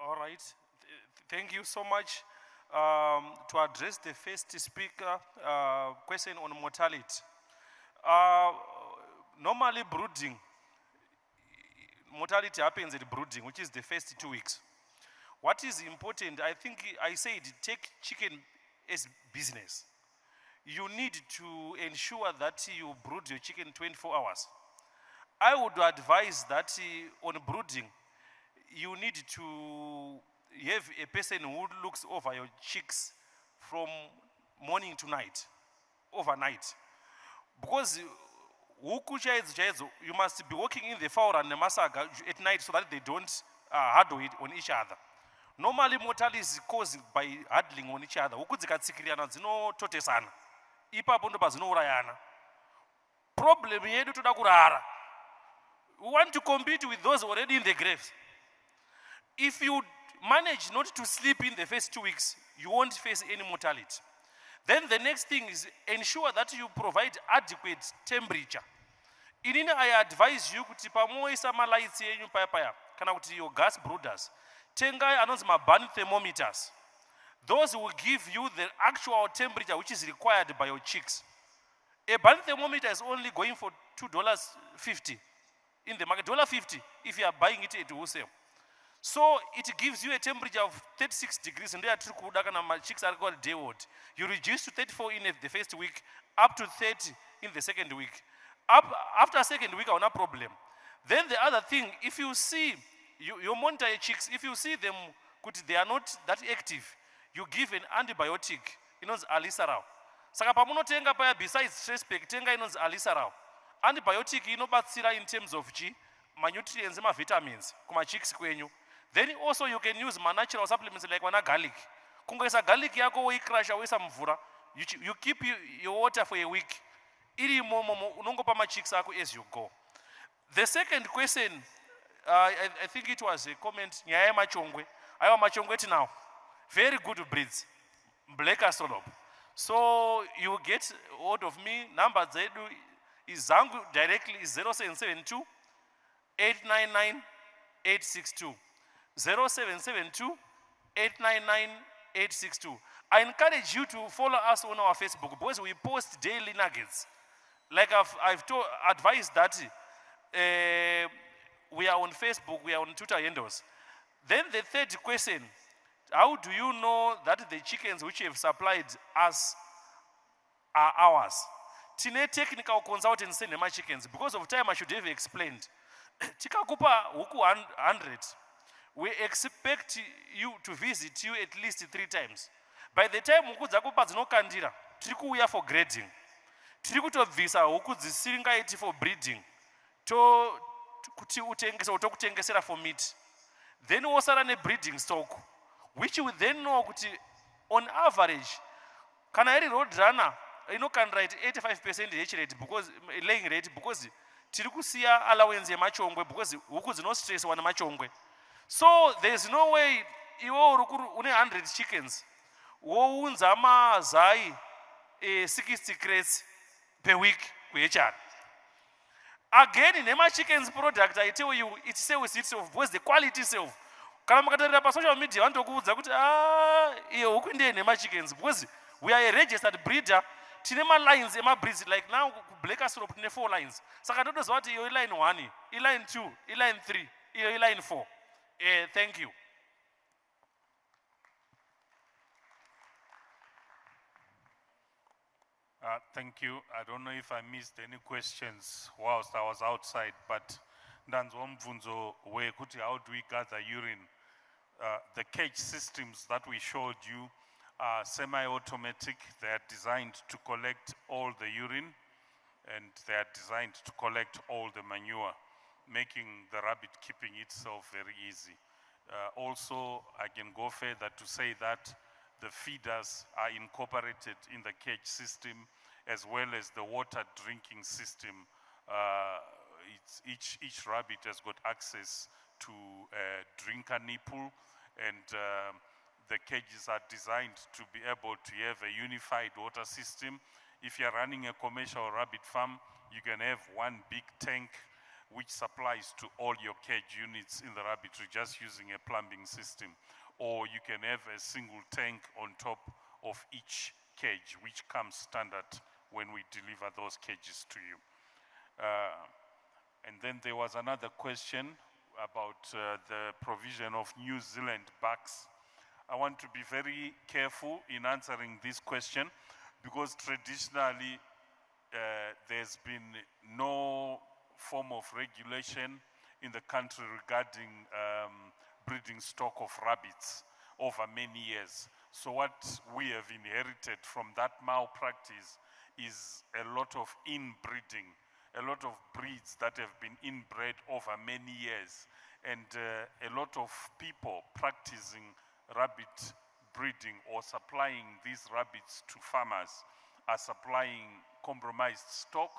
All right. Thank you so much. To address the first speaker question on mortality. Normally brooding, mortality happens at brooding, which is the first 2 weeks. What is important, I think I said, take chicken as business. You need to ensure that you brood your chicken 24 hours. I would advise that on brooding, you need to have a person who looks over your chicks from morning to night, overnight. Because you must be working in the fowl and the masaga at night so that they don't huddle it on each other. Normally, mortality is caused by huddling on each other. Problem yedu toda kurara. We want to compete with those already in the graves. If you manage not to sleep in the first 2 weeks, you won't face any mortality. Then the next thing is ensure that you provide adequate temperature. Inini I advise you kuti pamoisa lights yenyu paya kana kuti your gas brooders tengai anonzi burn thermometers. Those will give you the actual temperature which is required by your chicks. A burn thermometer is only going for $2.50 in the market, $1.50 if you are buying it at wholesale. So it gives you a temperature of 36 degrees, and there are my chicks are called day old. You reduce to 34 in the first week, up to 30 in the second week. After second week, no problem. Then the other thing, if you see, you monitor your chicks, if you see them, they are not that active, you give an antibiotic, alisarao. Saka pamunotenga paya besides stress pack, tenga alisarao. Antibiotic inobatsira in terms of nutrients and vitamins kuma chicks kwenyu. Then also you can use natural supplements like garlic. Kungaisa garlic yako we crush away some mvura. You keep your water for a week. Iri momo unongopa ma chicks ako as you go. The second question, I think it was a comment. Nyaya machongwe. Ayo machongwe now. Very good breeds. Black astrolop. So you get hold of me. Number zedu is zangu directly is 0772 899 862. 0772 899 862. I encourage you to follow us on our Facebook because we post daily nuggets. Like I've advised that we are on Facebook, we are on Twitter handles. Then the third question, how do you know that the chickens which you have supplied us are ours? Tine technical consultants in my chickens. Because of time, I should have explained. Tikakupa huku 100. We expect you to visit you at least 3 times. By the time huku dzakupa dzinokandira, tiri kuuya for grading. Tiri kutobvisa huku dzisiringaiti for breeding. Kuti utengesera for meat. then wosara nebreeding stock, which you then know kuti on average kana iri road runner inokandira iti 85% hatch rate because laying rate because tiri kusiya allowance yemachongwe because huku dzinostresswa nemachongwe. So there's no way iwe une 100 chickens wounza mazai 60 crates per week kuHR. Again, nema chickens product, I tell you, it sells itself because the quality itself. Kana mukatarira pa social media vantokuudza kuti iyo huku ndiye nema chickens because we are a registered breeder. Tine ma lines ema breeds like now Black Strop tine 4 lines. Saka ndotoziva kuti iyo line 1, line 2, line 3, iyo line 4. Thank you. Thank you. I don't know if I missed any questions whilst I was outside, but ndanzwa mvunzo wekuti how do we gather urine? The cage systems that we showed you are semi-automatic. They are designed to collect all the urine and they are designed to collect all the manure, making the rabbit keeping itself very easy. Also, I can go further to say that the feeders are incorporated in the cage system as well as the water drinking system. Each rabbit has got access to a drinker nipple, and the cages are designed to be able to have a unified water system. If you're running a commercial rabbit farm, you can have one big tank which supplies to all your cage units in the rabbitry just using a plumbing system. Or you can have a single tank on top of each cage, which comes standard when we deliver those cages to you. And then there was another question about the provision of New Zealand bucks. I want to be very careful in answering this question because traditionally there's been no form of regulation in the country regarding breeding stock of rabbits over many years. So what we have inherited from that malpractice is a lot of inbreeding, a lot of breeds that have been inbred over many years, and a lot of people practicing rabbit breeding or supplying these rabbits to farmers are supplying compromised stock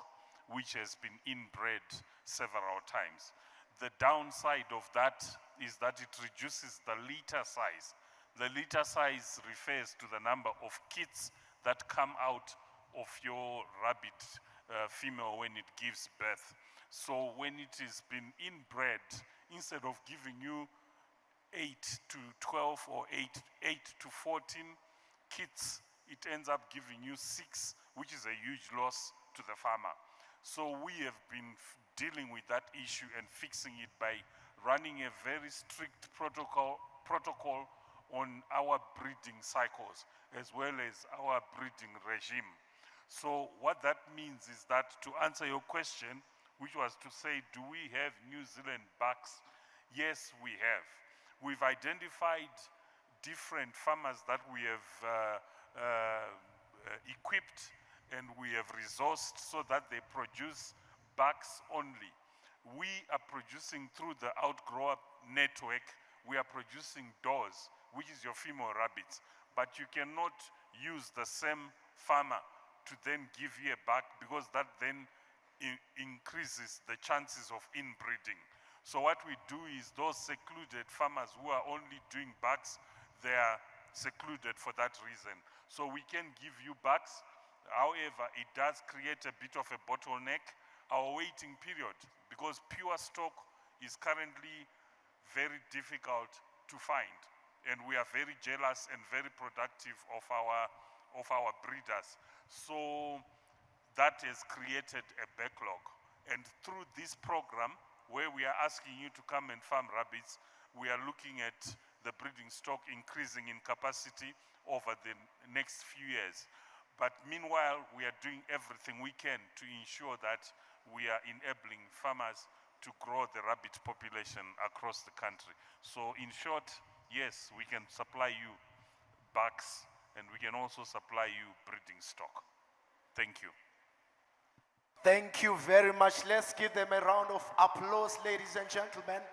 which has been inbred several times. The downside of that is that it reduces the litter size. The litter size refers to the number of kits that come out of your rabbit female when it gives birth. So when it has been inbred, instead of giving you 8 to 12 or 8 to 14 kits, it ends up giving you 6, which is a huge loss to the farmer. So we have been dealing with that issue and fixing it by running a very strict protocol on our breeding cycles as well as our breeding regime. So what that means is that, to answer your question, which was to say, do we have New Zealand bucks? Yes, we have. We've identified different farmers that we have equipped and we have resourced so that they produce bucks only. We are producing through the outgrower network, we are producing doors, which is your female rabbits. But you cannot use the same farmer to then give you a buck because that then increases the chances of inbreeding. So what we do is those secluded farmers who are only doing bucks, they are secluded for that reason. So we can give you bucks. However, it does create a bit of a bottleneck, our waiting period, because pure stock is currently very difficult to find. And we are very jealous and very productive of our breeders. So that has created a backlog. And through this program, where we are asking you to come and farm rabbits, we are looking at the breeding stock increasing in capacity over the next few years. But meanwhile, we are doing everything we can to ensure that we are enabling farmers to grow the rabbit population across the country. So in short, yes, we can supply you bucks and we can also supply you breeding stock. Thank you. Thank you very much. Let's give them a round of applause, ladies and gentlemen.